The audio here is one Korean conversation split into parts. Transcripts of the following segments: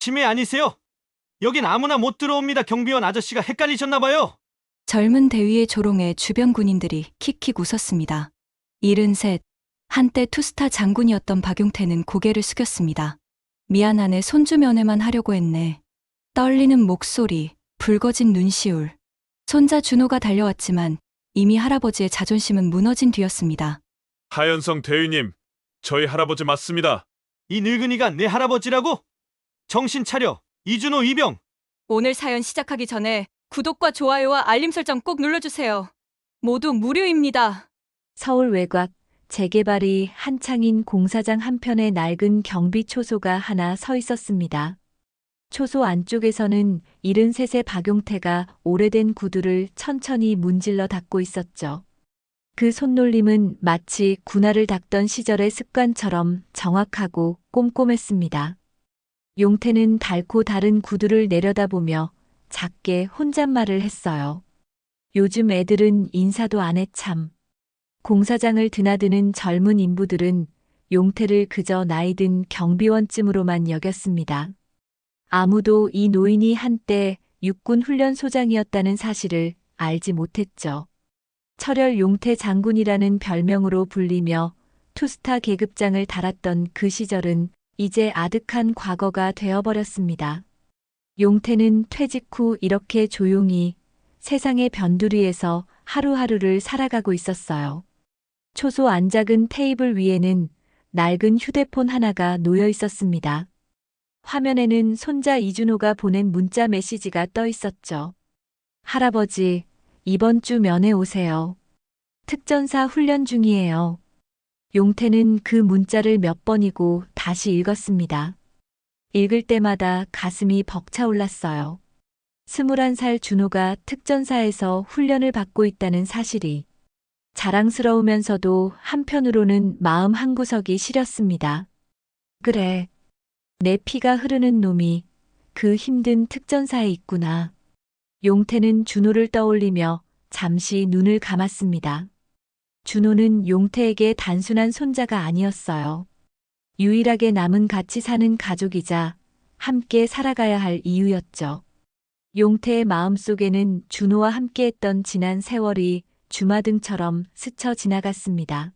치매 아니세요? 여긴 아무나 못 들어옵니다. 경비원 아저씨가 헷갈리셨나봐요. 젊은 대위의 조롱에 주변 군인들이 킥킥 웃었습니다. 73, 한때 투스타 장군이었던 박용태는 고개를 숙였습니다. 미안하네, 손주 면회만 하려고 했네. 떨리는 목소리, 붉어진 눈시울. 손자 준호가 달려왔지만 이미 할아버지의 자존심은 무너진 뒤였습니다. 하현성 대위님, 저희 할아버지 맞습니다. 이 늙은이가 내 할아버지라고? 정신 차려. 이준호 이병. 오늘 사연 시작하기 전에 구독과 좋아요와 알림 설정 꼭 눌러주세요. 모두 무료입니다. 서울 외곽 재개발이 한창인 공사장 한편에 낡은 경비 초소가 하나 서 있었습니다. 초소 안쪽에서는 73세 박용태가 오래된 구두를 천천히 문질러 닦고 있었죠. 그 손놀림은 마치 군화를 닦던 시절의 습관처럼 정확하고 꼼꼼했습니다. 용태는 닳고 다른 구두를 내려다보며 작게 혼잣말을 했어요. 요즘 애들은 인사도 안 해 참. 공사장을 드나드는 젊은 인부들은 용태를 그저 나이든 경비원쯤으로만 여겼습니다. 아무도 이 노인이 한때 육군 훈련소장이었다는 사실을 알지 못했죠. 철혈 용태 장군이라는 별명으로 불리며 투스타 계급장을 달았던 그 시절은 이제 아득한 과거가 되어버렸습니다. 용태는 퇴직 후 이렇게 조용히 세상의 변두리에서 하루하루를 살아가고 있었어요. 초소 안작은 테이블 위에는 낡은 휴대폰 하나가 놓여 있었습니다. 화면에는 손자 이준호가 보낸 문자 메시지가 떠 있었죠. 할아버지, 이번 주 면회 오세요. 특전사 훈련 중이에요. 용태는 그 문자를 몇 번이고 다시 읽었습니다. 읽을 때마다 가슴이 벅차올랐어요. 21살 준호가 특전사에서 훈련을 받고 있다는 사실이 자랑스러우면서도 한편으로는 마음 한구석이 시렸습니다. 그래, 내 피가 흐르는 놈이 그 힘든 특전사에 있구나. 용태는 준호를 떠올리며 잠시 눈을 감았습니다. 준호는 용태에게 단순한 손자가 아니었어요. 유일하게 남은 같이 사는 가족이자 함께 살아가야 할 이유였죠. 용태의 마음속에는 준호와 함께했던 지난 세월이 주마등처럼 스쳐 지나갔습니다.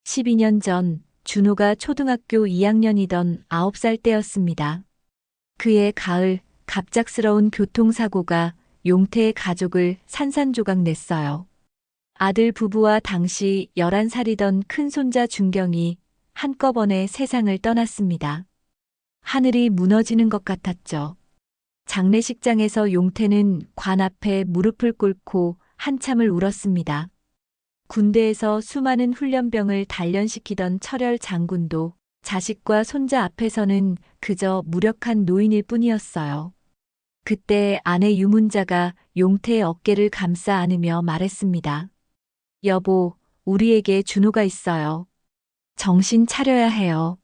12년 전 준호가 초등학교 2학년이던 9살 때였습니다. 그해 가을 갑작스러운 교통사고가 용태의 가족을 산산조각 냈어요. 아들 부부와 당시 11살이던 큰손자 준경이 한꺼번에 세상을 떠났습니다. 하늘이 무너지는 것 같았죠. 장례식장에서 용태는 관 앞에 무릎을 꿇고 한참을 울었습니다. 군대에서 수많은 훈련병을 단련시키던 철혈 장군도 자식과 손자 앞에서는 그저 무력한 노인일 뿐이었어요. 그때 아내 유문자가 용태의 어깨를 감싸 안으며 말했습니다. 여보, 우리에게 준호가 있어요. 정신 차려야 해요.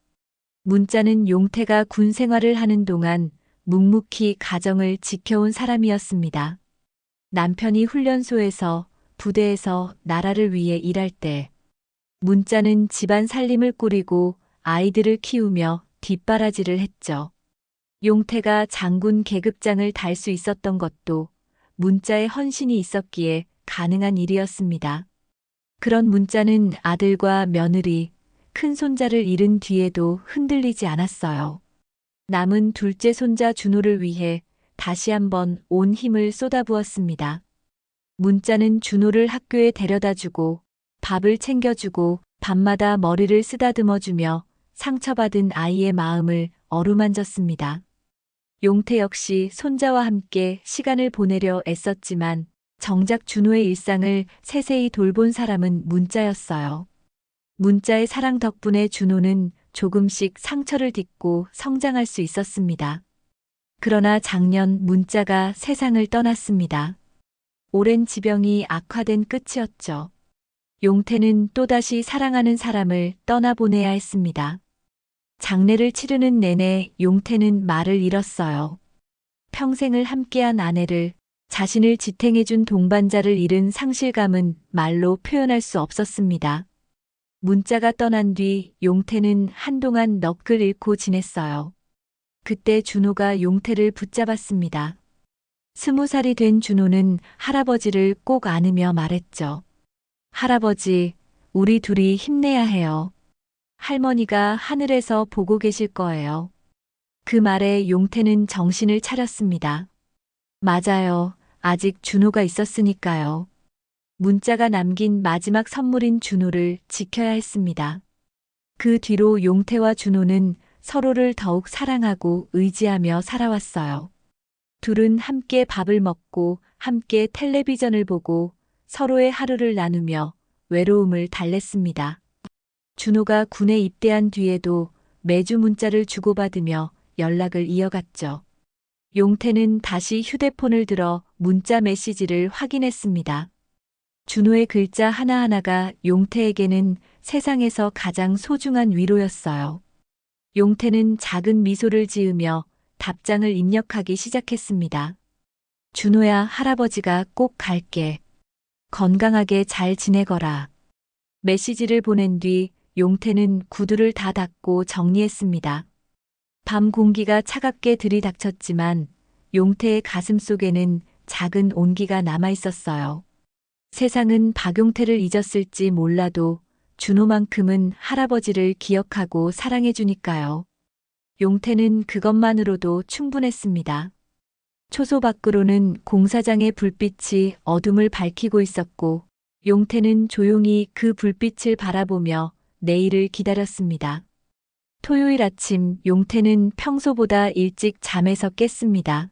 문자는 용태가 군 생활을 하는 동안 묵묵히 가정을 지켜온 사람이었습니다. 남편이 훈련소에서 부대에서 나라를 위해 일할 때 문자는 집안 살림을 꾸리고 아이들을 키우며 뒷바라지를 했죠. 용태가 장군 계급장을 달 수 있었던 것도 문자의 헌신이 있었기에 가능한 일이었습니다. 그런 문자는 아들과 며느리, 큰손자를 잃은 뒤에도 흔들리지 않았어요. 남은 둘째 손자 준호를 위해 다시 한번 온 힘을 쏟아부었습니다. 문자는 준호를 학교에 데려다주고 밥을 챙겨주고 밤마다 머리를 쓰다듬어주며 상처받은 아이의 마음을 어루만졌습니다. 용태 역시 손자와 함께 시간을 보내려 애썼지만 정작 준호의 일상을 세세히 돌본 사람은 문자였어요. 문자의 사랑 덕분에 준호는 조금씩 상처를 딛고 성장할 수 있었습니다. 그러나 작년 문자가 세상을 떠났습니다. 오랜 지병이 악화된 끝이었죠. 용태는 또다시 사랑하는 사람을 떠나보내야 했습니다. 장례를 치르는 내내 용태는 말을 잃었어요. 평생을 함께한 아내를, 자신을 지탱해준 동반자를 잃은 상실감은 말로 표현할 수 없었습니다. 문자가 떠난 뒤 용태는 한동안 넋을 잃고 지냈어요. 그때 준호가 용태를 붙잡았습니다. 20살이 된 준호는 할아버지를 꼭 안으며 말했죠. 할아버지, 우리 둘이 힘내야 해요. 할머니가 하늘에서 보고 계실 거예요. 그 말에 용태는 정신을 차렸습니다. 맞아요. 아직 준호가 있었으니까요. 문자가 남긴 마지막 선물인 준호를 지켜야 했습니다. 그 뒤로 용태와 준호는 서로를 더욱 사랑하고 의지하며 살아왔어요. 둘은 함께 밥을 먹고 함께 텔레비전을 보고 서로의 하루를 나누며 외로움을 달랬습니다. 준호가 군에 입대한 뒤에도 매주 문자를 주고받으며 연락을 이어갔죠. 용태는 다시 휴대폰을 들어 문자 메시지를 확인했습니다. 준호의 글자 하나하나가 용태에게는 세상에서 가장 소중한 위로였어요. 용태는 작은 미소를 지으며 답장을 입력하기 시작했습니다. 준호야, 할아버지가 꼭 갈게. 건강하게 잘 지내거라. 메시지를 보낸 뒤 용태는 구두를 다 닫고 정리했습니다. 밤 공기가 차갑게 들이닥쳤지만 용태의 가슴 속에는 작은 온기가 남아 있었어요. 세상은 박용태를 잊었을지 몰라도 준호만큼은 할아버지를 기억하고 사랑해주니까요. 용태는 그것만으로도 충분했습니다. 초소 밖으로는 공사장의 불빛이 어둠을 밝히고 있었고 용태는 조용히 그 불빛을 바라보며 내일을 기다렸습니다. 토요일 아침 용태는 평소보다 일찍 잠에서 깼습니다.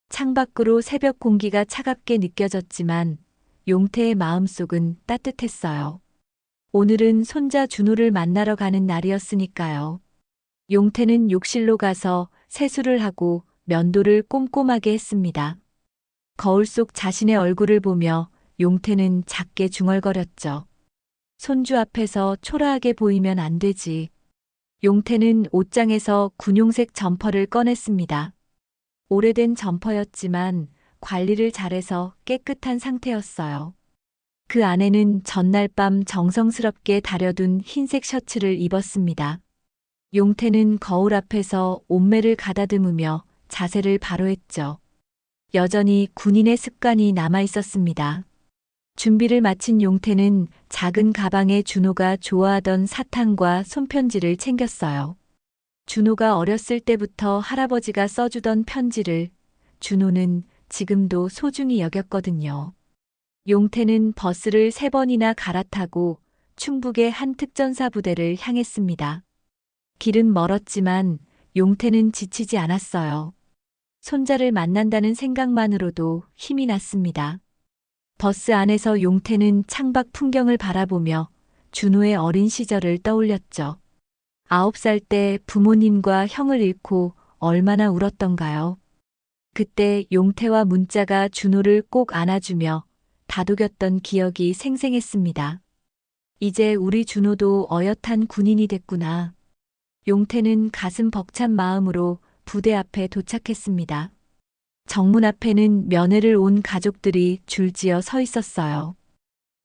창밖으로 새벽 공기가 차갑게 느껴졌지만 용태의 마음속은 따뜻했어요. 오늘은 손자 준호를 만나러 가는 날이었으니까요. 용태는 욕실로 가서 세수를 하고 면도를 꼼꼼하게 했습니다. 거울 속 자신의 얼굴을 보며 용태는 작게 중얼거렸죠. 손주 앞에서 초라하게 보이면 안 되지. 용태는 옷장에서 군용색 점퍼를 꺼냈습니다. 오래된 점퍼였지만 관리를 잘해서 깨끗한 상태였어요. 그 안에는 전날 밤 정성스럽게 다려둔 흰색 셔츠를 입었습니다. 용태는 거울 앞에서 옷매를 가다듬으며 자세를 바로 했죠. 여전히 군인의 습관이 남아 있었습니다. 준비를 마친 용태는 작은 가방에 준호가 좋아하던 사탕과 손편지를 챙겼어요. 준호가 어렸을 때부터 할아버지가 써주던 편지를 준호는 지금도 소중히 여겼거든요. 용태는 버스를 3번이나 갈아타고 충북의 한 특전사 부대를 향했습니다. 길은 멀었지만 용태는 지치지 않았어요. 손자를 만난다는 생각만으로도 힘이 났습니다. 버스 안에서 용태는 창밖 풍경을 바라보며 준호의 어린 시절을 떠올렸죠. 9살 때 부모님과 형을 잃고 얼마나 울었던가요? 그때 용태와 문자가 준호를 꼭 안아주며 다독였던 기억이 생생했습니다. 이제 우리 준호도 어엿한 군인이 됐구나. 용태는 가슴 벅찬 마음으로 부대 앞에 도착했습니다. 정문 앞에는 면회를 온 가족들이 줄지어 서 있었어요.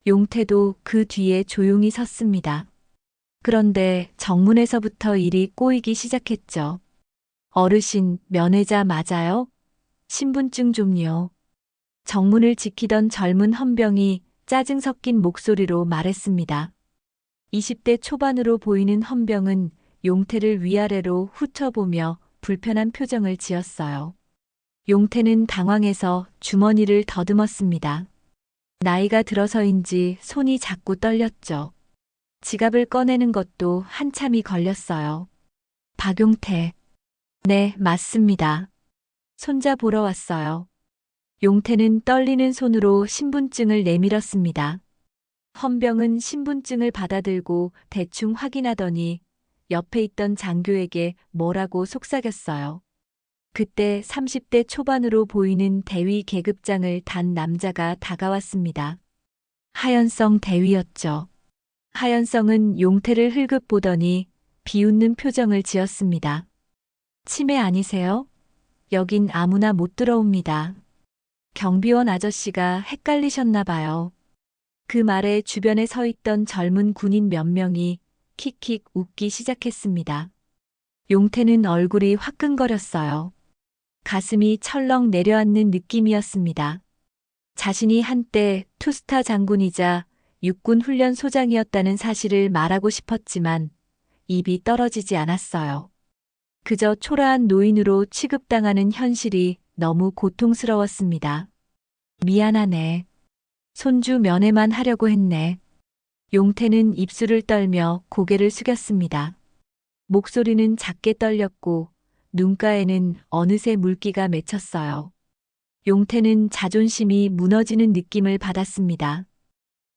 용태도 그 뒤에 조용히 섰습니다. 그런데 정문에서부터 일이 꼬이기 시작했죠. 어르신, 면회자 맞아요? 신분증 좀요. 정문을 지키던 젊은 헌병이 짜증 섞인 목소리로 말했습니다. 20대 초반으로 보이는 헌병은 용태를 위아래로 훑어보며 불편한 표정을 지었어요. 용태는 당황해서 주머니를 더듬었습니다. 나이가 들어서인지 손이 자꾸 떨렸죠. 지갑을 꺼내는 것도 한참이 걸렸어요. 박용태. 네, 맞습니다. 손자 보러 왔어요. 용태는 떨리는 손으로 신분증을 내밀었습니다. 헌병은 신분증을 받아들고 대충 확인하더니 옆에 있던 장교에게 뭐라고 속삭였어요. 그때 30대 초반으로 보이는 대위 계급장을 단 남자가 다가왔습니다. 하연성 대위였죠. 하연성은 용태를 흘끗 보더니 비웃는 표정을 지었습니다. 치매 아니세요? 여긴 아무나 못 들어옵니다. 경비원 아저씨가 헷갈리셨나 봐요. 그 말에 주변에 서 있던 젊은 군인 몇 명이 킥킥 웃기 시작했습니다. 용태는 얼굴이 화끈거렸어요. 가슴이 철렁 내려앉는 느낌이었습니다. 자신이 한때 투스타 장군이자 육군 훈련 소장이었다는 사실을 말하고 싶었지만 입이 떨어지지 않았어요. 그저 초라한 노인으로 취급당하는 현실이 너무 고통스러웠습니다. 미안하네. 손주 면회만 하려고 했네. 용태는 입술을 떨며 고개를 숙였습니다. 목소리는 작게 떨렸고 눈가에는 어느새 물기가 맺혔어요. 용태는 자존심이 무너지는 느낌을 받았습니다.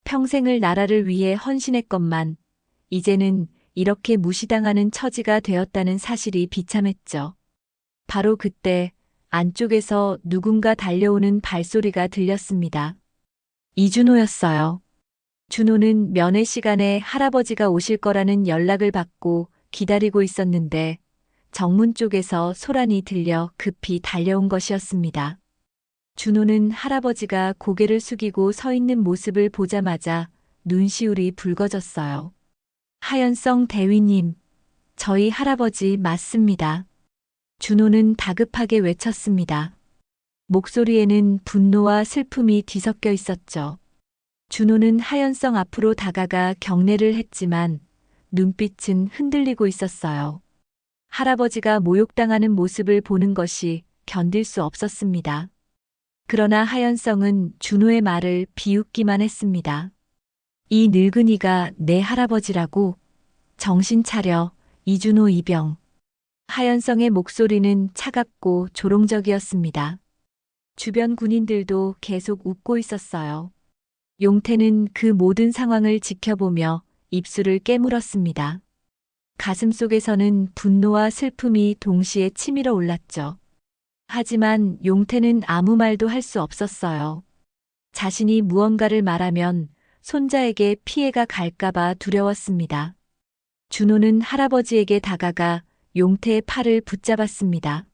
평생을 나라를 위해 헌신했건만 이제는 이렇게 무시당하는 처지가 되었다는 사실이 비참했죠. 바로 그때 안쪽에서 누군가 달려오는 발소리가 들렸습니다. 이준호였어요. 준호는 면회 시간에 할아버지가 오실 거라는 연락을 받고 기다리고 있었는데 정문 쪽에서 소란이 들려 급히 달려온 것이었습니다. 준호는 할아버지가 고개를 숙이고 서 있는 모습을 보자마자 눈시울이 붉어졌어요. 하연성 대위님, 저희 할아버지 맞습니다. 준호는 다급하게 외쳤습니다. 목소리에는 분노와 슬픔이 뒤섞여 있었죠. 준호는 하연성 앞으로 다가가 경례를 했지만 눈빛은 흔들리고 있었어요. 할아버지가 모욕당하는 모습을 보는 것이 견딜 수 없었습니다. 그러나 하연성은 준호의 말을 비웃기만 했습니다. 이 늙은이가 내 할아버지라고? 정신 차려, 이준호 이병. 하연성의 목소리는 차갑고 조롱적이었습니다. 주변 군인들도 계속 웃고 있었어요. 용태는 그 모든 상황을 지켜보며 입술을 깨물었습니다. 가슴 속에서는 분노와 슬픔이 동시에 치밀어 올랐죠. 하지만 용태는 아무 말도 할 수 없었어요. 자신이 무언가를 말하면 손자에게 피해가 갈까봐 두려웠습니다. 준호는 할아버지에게 다가가 용태의 팔을 붙잡았습니다.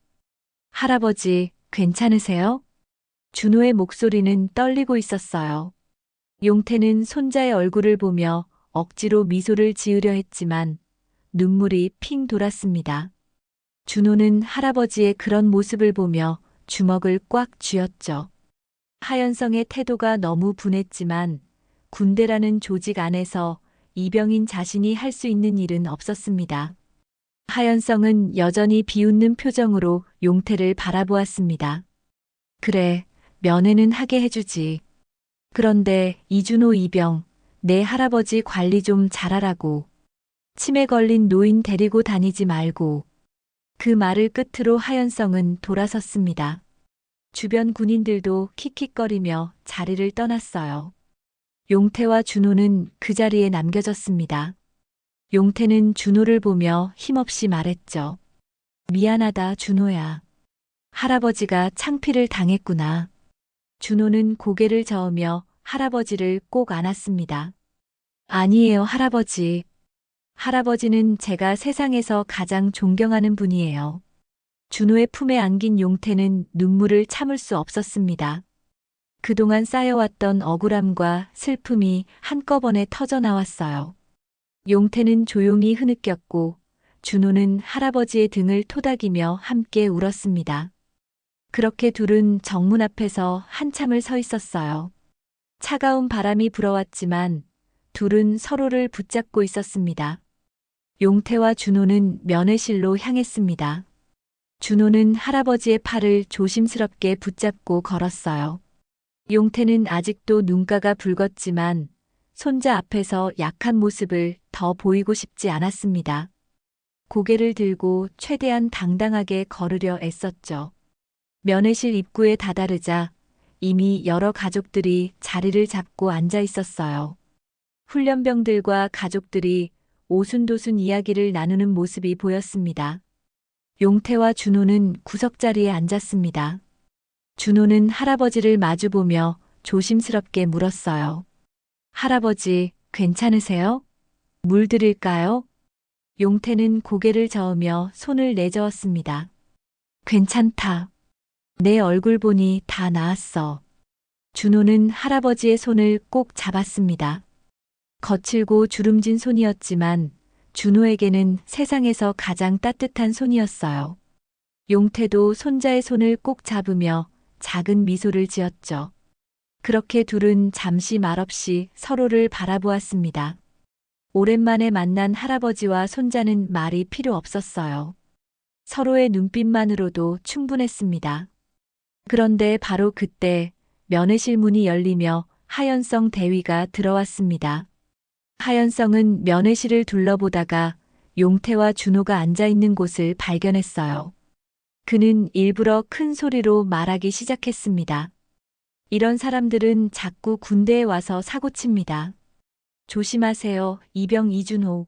할아버지, 괜찮으세요? 준호의 목소리는 떨리고 있었어요. 용태는 손자의 얼굴을 보며 억지로 미소를 지으려 했지만 눈물이 핑 돌았습니다. 준호는 할아버지의 그런 모습을 보며 주먹을 꽉 쥐었죠. 하연성의 태도가 너무 분했지만 군대라는 조직 안에서 이병인 자신이 할 수 있는 일은 없었습니다. 하연성은 여전히 비웃는 표정으로 용태를 바라보았습니다. 그래, 면회는 하게 해주지. 그런데 이준호 이병, 내 할아버지 관리 좀 잘하라고. 치매 걸린 노인 데리고 다니지 말고. 그 말을 끝으로 하연성은 돌아섰습니다. 주변 군인들도 킥킥거리며 자리를 떠났어요. 용태와 준호는 그 자리에 남겨졌습니다. 용태는 준호를 보며 힘없이 말했죠. 미안하다, 준호야. 할아버지가 창피를 당했구나. 준호는 고개를 저으며 할아버지를 꼭 안았습니다. 아니에요, 할아버지. 할아버지는 제가 세상에서 가장 존경하는 분이에요. 준호의 품에 안긴 용태는 눈물을 참을 수 없었습니다. 그동안 쌓여왔던 억울함과 슬픔이 한꺼번에 터져나왔어요. 용태는 조용히 흐느꼈고 준호는 할아버지의 등을 토닥이며 함께 울었습니다. 그렇게 둘은 정문 앞에서 한참을 서 있었어요. 차가운 바람이 불어왔지만 둘은 서로를 붙잡고 있었습니다. 용태와 준호는 면회실로 향했습니다. 준호는 할아버지의 팔을 조심스럽게 붙잡고 걸었어요. 용태는 아직도 눈가가 붉었지만 손자 앞에서 약한 모습을 더 보이고 싶지 않았습니다. 고개를 들고 최대한 당당하게 걸으려 애썼죠. 면회실 입구에 다다르자 이미 여러 가족들이 자리를 잡고 앉아 있었어요. 훈련병들과 가족들이 오순도순 이야기를 나누는 모습이 보였습니다. 용태와 준호는 구석자리에 앉았습니다. 준호는 할아버지를 마주보며 조심스럽게 물었어요. 할아버지, 괜찮으세요? 물 드릴까요? 용태는 고개를 저으며 손을 내저었습니다. 괜찮다. 내 얼굴 보니 다 나았어. 준호는 할아버지의 손을 꼭 잡았습니다. 거칠고 주름진 손이었지만 준호에게는 세상에서 가장 따뜻한 손이었어요. 용태도 손자의 손을 꼭 잡으며 작은 미소를 지었죠. 그렇게 둘은 잠시 말없이 서로를 바라보았습니다. 오랜만에 만난 할아버지와 손자는 말이 필요 없었어요. 서로의 눈빛만으로도 충분했습니다. 그런데 바로 그때 면회실 문이 열리며 하연성 대위가 들어왔습니다. 하연성은 면회실을 둘러보다가 용태와 준호가 앉아 있는 곳을 발견했어요. 그는 일부러 큰 소리로 말하기 시작했습니다. 이런 사람들은 자꾸 군대에 와서 사고칩니다. 조심하세요, 이병 이준호.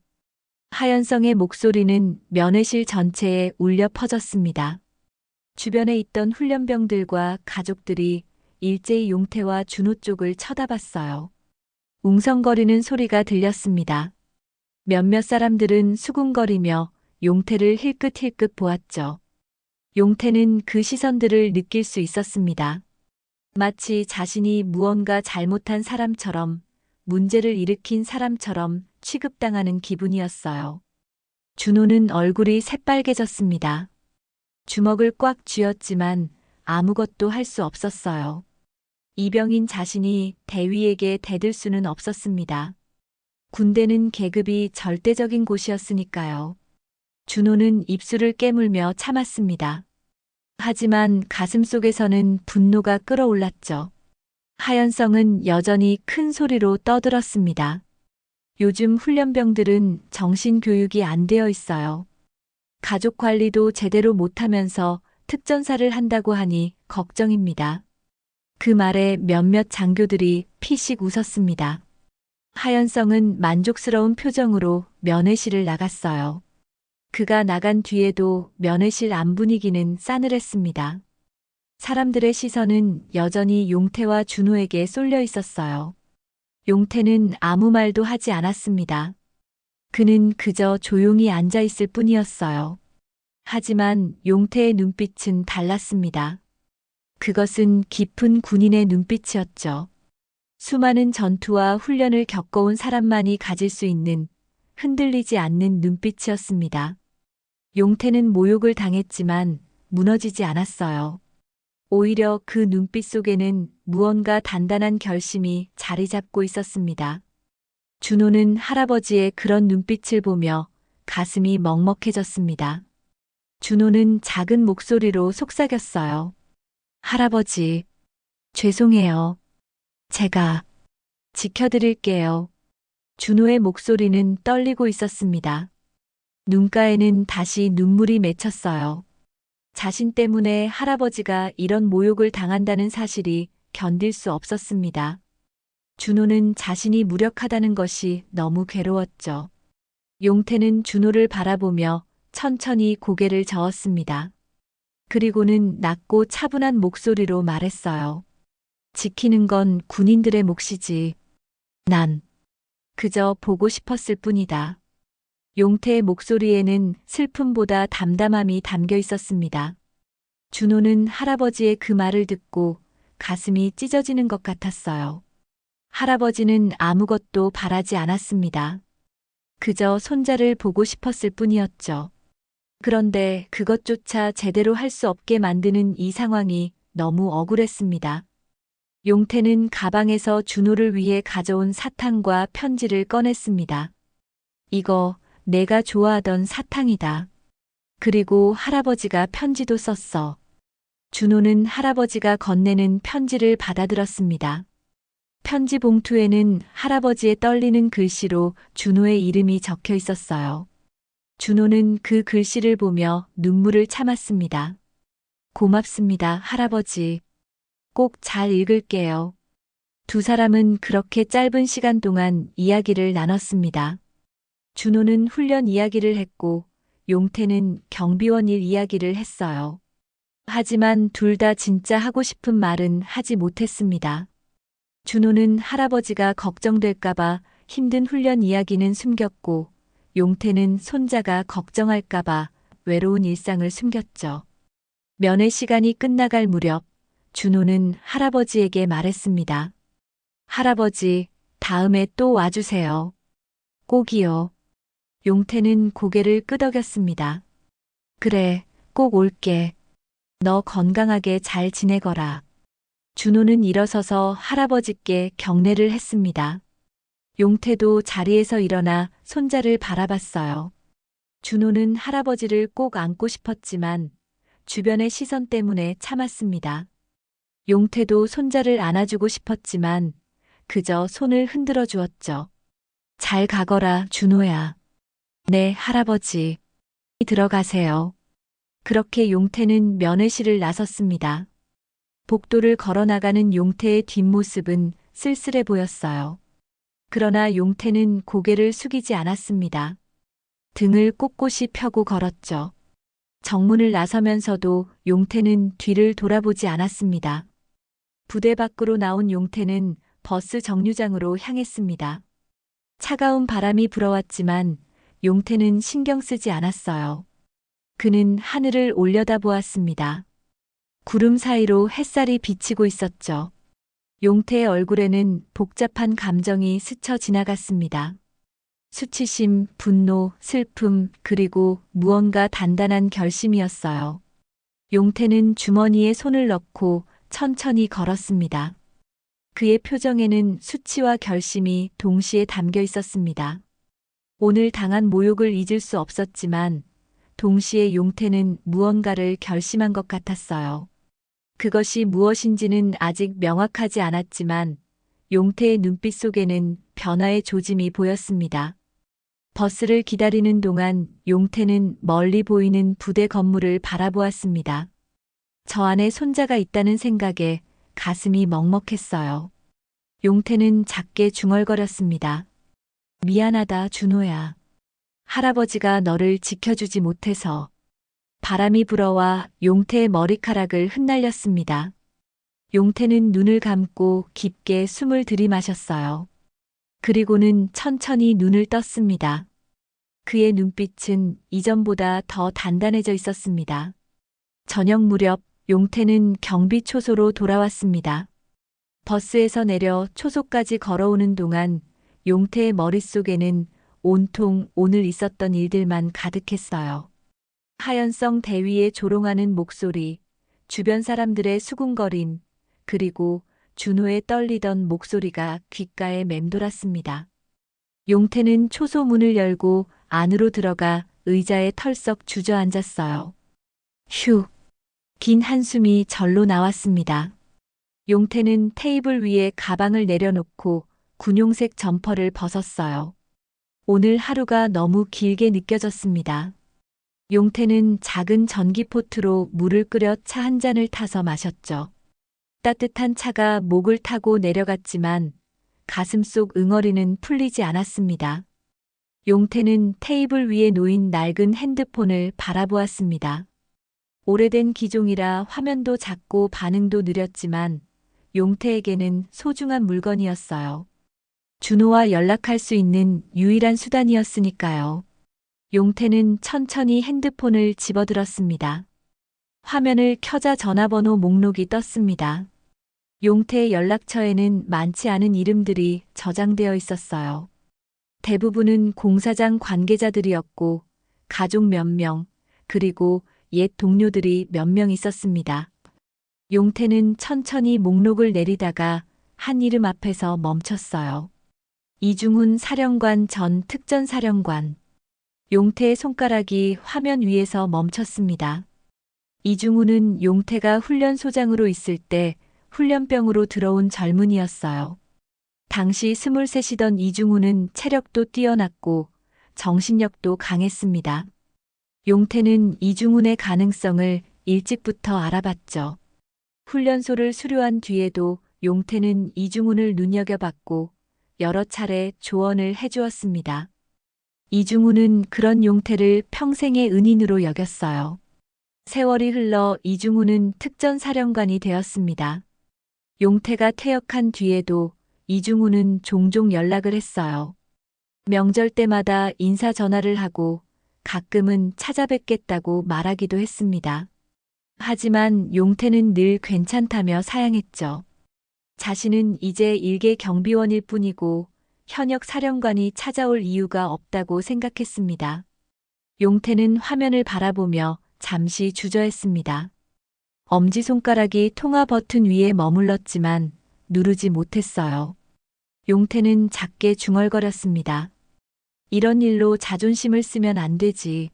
하연성의 목소리는 면회실 전체에 울려 퍼졌습니다. 주변에 있던 훈련병들과 가족들이 일제히 용태와 준호 쪽을 쳐다봤어요. 웅성거리는 소리가 들렸습니다. 몇몇 사람들은 수군거리며 용태를 힐끗힐끗 보았죠. 용태는 그 시선들을 느낄 수 있었습니다. 마치 자신이 무언가 잘못한 사람처럼, 문제를 일으킨 사람처럼 취급당하는 기분이었어요. 준호는 얼굴이 새빨개졌습니다. 주먹을 꽉 쥐었지만 아무것도 할 수 없었어요. 이병인 자신이 대위에게 대들 수는 없었습니다. 군대는 계급이 절대적인 곳이었으니까요. 준호는 입술을 깨물며 참았습니다. 하지만 가슴속에서는 분노가 끓어올랐죠. 하연성은 여전히 큰 소리로 떠들었습니다. 요즘 훈련병들은 정신교육이 안 되어 있어요. 가족 관리도 제대로 못하면서 특전사를 한다고 하니 걱정입니다. 그 말에 몇몇 장교들이 피식 웃었습니다. 하연성은 만족스러운 표정으로 면회실을 나갔어요. 그가 나간 뒤에도 면회실 안 분위기는 싸늘했습니다. 사람들의 시선은 여전히 용태와 준호에게 쏠려 있었어요. 용태는 아무 말도 하지 않았습니다. 그는 그저 조용히 앉아 있을 뿐이었어요. 하지만 용태의 눈빛은 달랐습니다. 그것은 깊은 군인의 눈빛이었죠. 수많은 전투와 훈련을 겪어온 사람만이 가질 수 있는 흔들리지 않는 눈빛이었습니다. 용태는 모욕을 당했지만 무너지지 않았어요. 오히려 그 눈빛 속에는 무언가 단단한 결심이 자리 잡고 있었습니다. 준호는 할아버지의 그런 눈빛을 보며 가슴이 먹먹해졌습니다. 준호는 작은 목소리로 속삭였어요. 할아버지, 죄송해요. 제가 지켜드릴게요. 준호의 목소리는 떨리고 있었습니다. 눈가에는 다시 눈물이 맺혔어요. 자신 때문에 할아버지가 이런 모욕을 당한다는 사실이 견딜 수 없었습니다. 준호는 자신이 무력하다는 것이 너무 괴로웠죠. 용태는 준호를 바라보며 천천히 고개를 저었습니다. 그리고는 낮고 차분한 목소리로 말했어요. 지키는 건 군인들의 몫이지. 난 그저 보고 싶었을 뿐이다. 용태의 목소리에는 슬픔보다 담담함이 담겨 있었습니다. 준호는 할아버지의 그 말을 듣고 가슴이 찢어지는 것 같았어요. 할아버지는 아무것도 바라지 않았습니다. 그저 손자를 보고 싶었을 뿐이었죠. 그런데 그것조차 제대로 할 수 없게 만드는 이 상황이 너무 억울했습니다. 용태는 가방에서 준호를 위해 가져온 사탕과 편지를 꺼냈습니다. 이거 내가 좋아하던 사탕이다. 그리고 할아버지가 편지도 썼어. 준호는 할아버지가 건네는 편지를 받아들었습니다. 편지 봉투에는 할아버지의 떨리는 글씨로 준호의 이름이 적혀 있었어요. 준호는 그 글씨를 보며 눈물을 참았습니다. 고맙습니다, 할아버지. 꼭 잘 읽을게요. 두 사람은 그렇게 짧은 시간 동안 이야기를 나눴습니다. 준호는 훈련 이야기를 했고 용태는 경비원 일 이야기를 했어요. 하지만 둘 다 진짜 하고 싶은 말은 하지 못했습니다. 준호는 할아버지가 걱정될까봐 힘든 훈련 이야기는 숨겼고 용태는 손자가 걱정할까봐 외로운 일상을 숨겼죠. 면회 시간이 끝나갈 무렵 준호는 할아버지에게 말했습니다. 할아버지, 다음에 또 와주세요. 꼭이요. 용태는 고개를 끄덕였습니다. 그래, 꼭 올게. 너 건강하게 잘 지내거라. 준호는 일어서서 할아버지께 경례를 했습니다. 용태도 자리에서 일어나 손자를 바라봤어요. 준호는 할아버지를 꼭 안고 싶었지만 주변의 시선 때문에 참았습니다. 용태도 손자를 안아주고 싶었지만 그저 손을 흔들어 주었죠. 잘 가거라, 준호야. 네, 할아버지. 들어가세요. 그렇게 용태는 면회실을 나섰습니다. 복도를 걸어나가는 용태의 뒷모습은 쓸쓸해 보였어요. 그러나 용태는 고개를 숙이지 않았습니다. 등을 꼿꼿이 펴고 걸었죠. 정문을 나서면서도 용태는 뒤를 돌아보지 않았습니다. 부대 밖으로 나온 용태는 버스 정류장으로 향했습니다. 차가운 바람이 불어왔지만 용태는 신경 쓰지 않았어요. 그는 하늘을 올려다보았습니다. 구름 사이로 햇살이 비치고 있었죠. 용태의 얼굴에는 복잡한 감정이 스쳐 지나갔습니다. 수치심, 분노, 슬픔, 그리고 무언가 단단한 결심이었어요. 용태는 주머니에 손을 넣고 천천히 걸었습니다. 그의 표정에는 수치와 결심이 동시에 담겨 있었습니다. 오늘 당한 모욕을 잊을 수 없었지만 동시에 용태는 무언가를 결심한 것 같았어요. 그것이 무엇인지는 아직 명확하지 않았지만 용태의 눈빛 속에는 변화의 조짐이 보였습니다. 버스를 기다리는 동안 용태는 멀리 보이는 부대 건물을 바라보았습니다. 저 안에 손자가 있다는 생각에 가슴이 먹먹했어요. 용태는 작게 중얼거렸습니다. 미안하다, 준호야. 할아버지가 너를 지켜주지 못해서. 바람이 불어와 용태의 머리카락을 흩날렸습니다. 용태는 눈을 감고 깊게 숨을 들이마셨어요. 그리고는 천천히 눈을 떴습니다. 그의 눈빛은 이전보다 더 단단해져 있었습니다. 저녁 무렵 용태는 경비 초소로 돌아왔습니다. 버스에서 내려 초소까지 걸어오는 동안 용태의 머릿속에는 온통 오늘 있었던 일들만 가득했어요. 하연성 대위의 조롱하는 목소리, 주변 사람들의 수군거림, 그리고 준호의 떨리던 목소리가 귓가에 맴돌았습니다. 용태는 초소 문을 열고 안으로 들어가 의자에 털썩 주저앉았어요. 휴, 긴 한숨이 절로 나왔습니다. 용태는 테이블 위에 가방을 내려놓고 군용색 점퍼를 벗었어요. 오늘 하루가 너무 길게 느껴졌습니다. 용태는 작은 전기포트로 물을 끓여 차 한 잔을 타서 마셨죠. 따뜻한 차가 목을 타고 내려갔지만 가슴속 응어리는 풀리지 않았습니다. 용태는 테이블 위에 놓인 낡은 핸드폰을 바라보았습니다. 오래된 기종이라 화면도 작고 반응도 느렸지만 용태에게는 소중한 물건이었어요. 준호와 연락할 수 있는 유일한 수단이었으니까요. 용태는 천천히 핸드폰을 집어들었습니다. 화면을 켜자 전화번호 목록이 떴습니다. 용태의 연락처에는 많지 않은 이름들이 저장되어 있었어요. 대부분은 공사장 관계자들이었고 가족 몇 명, 그리고 옛 동료들이 몇 명 있었습니다. 용태는 천천히 목록을 내리다가 한 이름 앞에서 멈췄어요. 이중훈 사령관 전 특전사령관. 용태의 손가락이 화면 위에서 멈췄습니다. 이중훈은 용태가 훈련소장으로 있을 때 훈련병으로 들어온 젊은이였어요. 당시 23이던 이중훈은 체력도 뛰어났고 정신력도 강했습니다. 용태는 이중훈의 가능성을 일찍부터 알아봤죠. 훈련소를 수료한 뒤에도 용태는 이중훈을 눈여겨봤고 여러 차례 조언을 해주었습니다. 이중훈은 그런 용태를 평생의 은인으로 여겼어요. 세월이 흘러 이중훈은 특전사령관이 되었습니다. 용태가 퇴역한 뒤에도 이중훈은 종종 연락을 했어요. 명절 때마다 인사 전화를 하고 가끔은 찾아뵙겠다고 말하기도 했습니다. 하지만 용태는 늘 괜찮다며 사양했죠. 자신은 이제 일개 경비원일 뿐이고 현역 사령관이 찾아올 이유가 없다고 생각했습니다. 용태는 화면을 바라보며 잠시 주저했습니다. 엄지손가락이 통화 버튼 위에 머물렀지만 누르지 못했어요. 용태는 작게 중얼거렸습니다. 이런 일로 자존심을 쓰면 안 되지.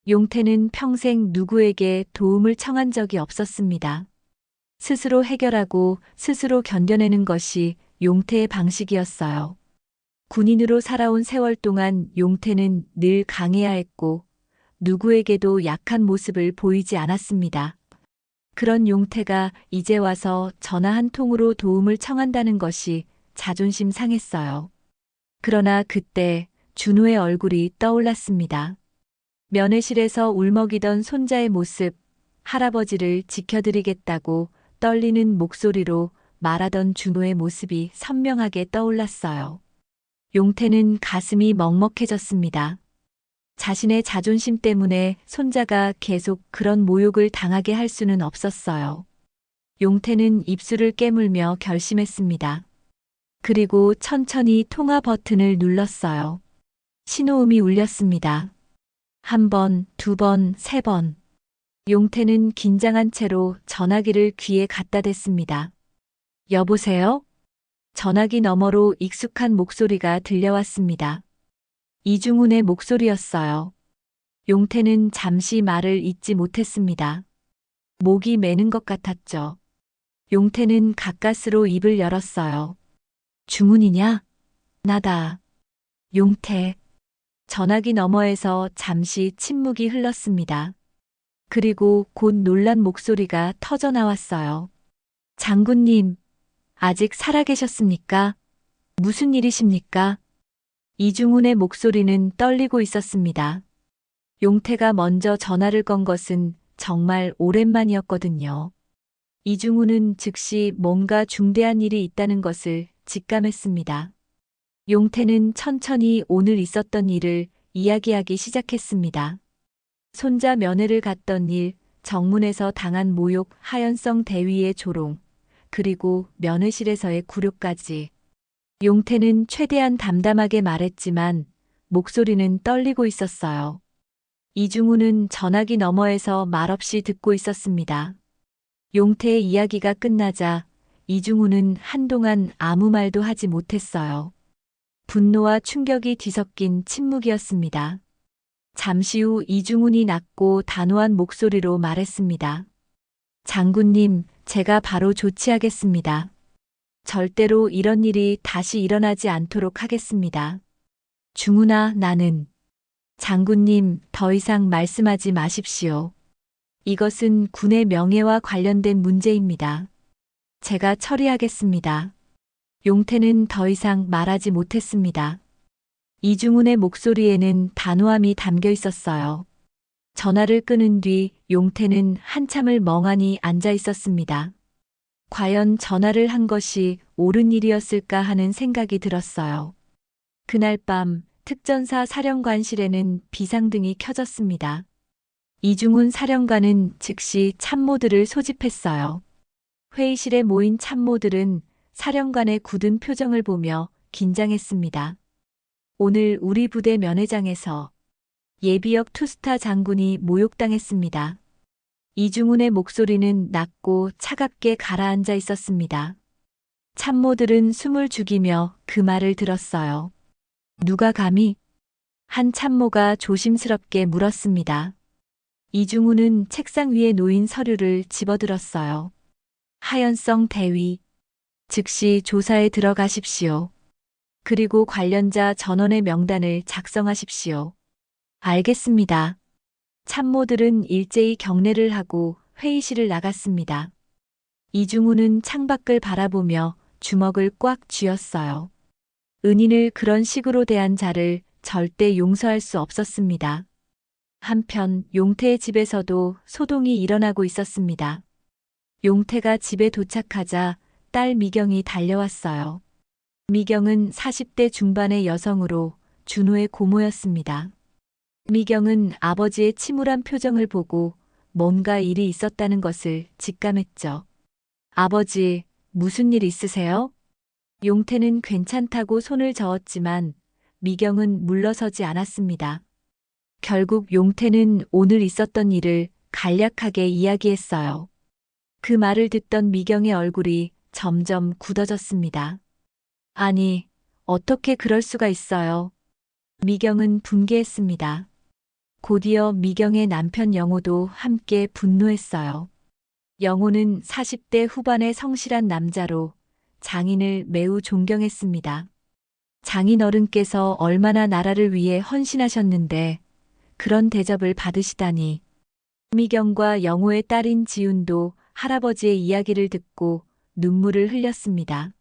용태는 평생 누구에게 도움을 청한 적이 없었습니다. 스스로 해결하고 스스로 견뎌내는 것이 용태의 방식이었어요. 군인으로 살아온 세월 동안 용태는 늘 강해야 했고 누구에게도 약한 모습을 보이지 않았습니다. 그런 용태가 이제 와서 전화 한 통으로 도움을 청한다는 것이 자존심 상했어요. 그러나 그때 준호의 얼굴이 떠올랐습니다. 면회실에서 울먹이던 손자의 모습, 할아버지를 지켜드리겠다고 떨리는 목소리로 말하던 준호의 모습이 선명하게 떠올랐어요. 용태는 가슴이 먹먹해졌습니다. 자신의 자존심 때문에 손자가 계속 그런 모욕을 당하게 할 수는 없었어요. 용태는 입술을 깨물며 결심했습니다. 그리고 천천히 통화 버튼을 눌렀어요. 신호음이 울렸습니다. 한 번, 두 번, 세 번. 용태는 긴장한 채로 전화기를 귀에 갖다 댔습니다. 여보세요? 전화기 너머로 익숙한 목소리가 들려왔습니다. 이중훈의 목소리였어요. 용태는 잠시 말을 잇지 못했습니다. 목이 메는 것 같았죠. 용태는 가까스로 입을 열었어요. 중훈이냐? 나다. 용태. 전화기 너머에서 잠시 침묵이 흘렀습니다. 그리고 곧 놀란 목소리가 터져 나왔어요. 장군님, 아직 살아계셨습니까? 무슨 일이십니까? 이중훈의 목소리는 떨리고 있었습니다. 용태가 먼저 전화를 건 것은 정말 오랜만이었거든요. 이중훈은 즉시 뭔가 중대한 일이 있다는 것을 직감했습니다. 용태는 천천히 오늘 있었던 일을 이야기하기 시작했습니다. 손자 면회를 갔던 일, 정문에서 당한 모욕, 하연성 대위의 조롱, 그리고 면회실에서의 굴욕까지. 용태는 최대한 담담하게 말했지만 목소리는 떨리고 있었어요. 이중훈은 전화기 너머에서 말없이 듣고 있었습니다. 용태의 이야기가 끝나자 이중훈은 한동안 아무 말도 하지 못했어요. 분노와 충격이 뒤섞인 침묵이었습니다. 잠시 후 이중훈이 낮고 단호한 목소리로 말했습니다. 장군님, 제가 바로 조치하겠습니다. 절대로 이런 일이 다시 일어나지 않도록 하겠습니다. 중훈아, 나는. 장군님, 더 이상 말씀하지 마십시오. 이것은 군의 명예와 관련된 문제입니다. 제가 처리하겠습니다. 용태는 더 이상 말하지 못했습니다. 이중훈의 목소리에는 단호함이 담겨 있었어요. 전화를 끊은 뒤 용태는 한참을 멍하니 앉아 있었습니다. 과연 전화를 한 것이 옳은 일이었을까 하는 생각이 들었어요. 그날 밤 특전사 사령관실에는 비상등이 켜졌습니다. 이중훈 사령관은 즉시 참모들을 소집했어요. 회의실에 모인 참모들은 사령관의 굳은 표정을 보며 긴장했습니다. 오늘 우리 부대 면회장에서 예비역 투스타 장군이 모욕당했습니다. 이중훈의 목소리는 낮고 차갑게 가라앉아 있었습니다. 참모들은 숨을 죽이며 그 말을 들었어요. 누가 감히? 한 참모가 조심스럽게 물었습니다. 이중훈은 책상 위에 놓인 서류를 집어들었어요. 하연성 대위. 즉시 조사에 들어가십시오. 그리고 관련자 전원의 명단을 작성하십시오. 알겠습니다. 참모들은 일제히 경례를 하고 회의실을 나갔습니다. 이중훈은 창밖을 바라보며 주먹을 꽉 쥐었어요. 은인을 그런 식으로 대한 자를 절대 용서할 수 없었습니다. 한편 용태의 집에서도 소동이 일어나고 있었습니다. 용태가 집에 도착하자 딸 미경이 달려왔어요. 미경은 40대 중반의 여성으로 준호의 고모였습니다. 미경은 아버지의 침울한 표정을 보고 뭔가 일이 있었다는 것을 직감했죠. 아버지, 무슨 일 있으세요? 용태는 괜찮다고 손을 저었지만 미경은 물러서지 않았습니다. 결국 용태는 오늘 있었던 일을 간략하게 이야기했어요. 그 말을 듣던 미경의 얼굴이 점점 굳어졌습니다. 아니, 어떻게 그럴 수가 있어요? 미경은 분개했습니다. 곧이어 미경의 남편 영호도 함께 분노했어요. 영호는 40대 후반의 성실한 남자로 장인을 매우 존경했습니다. 장인 어른께서 얼마나 나라를 위해 헌신하셨는데 그런 대접을 받으시다니. 미경과 영호의 딸인 지훈도 할아버지의 이야기를 듣고 눈물을 흘렸습니다.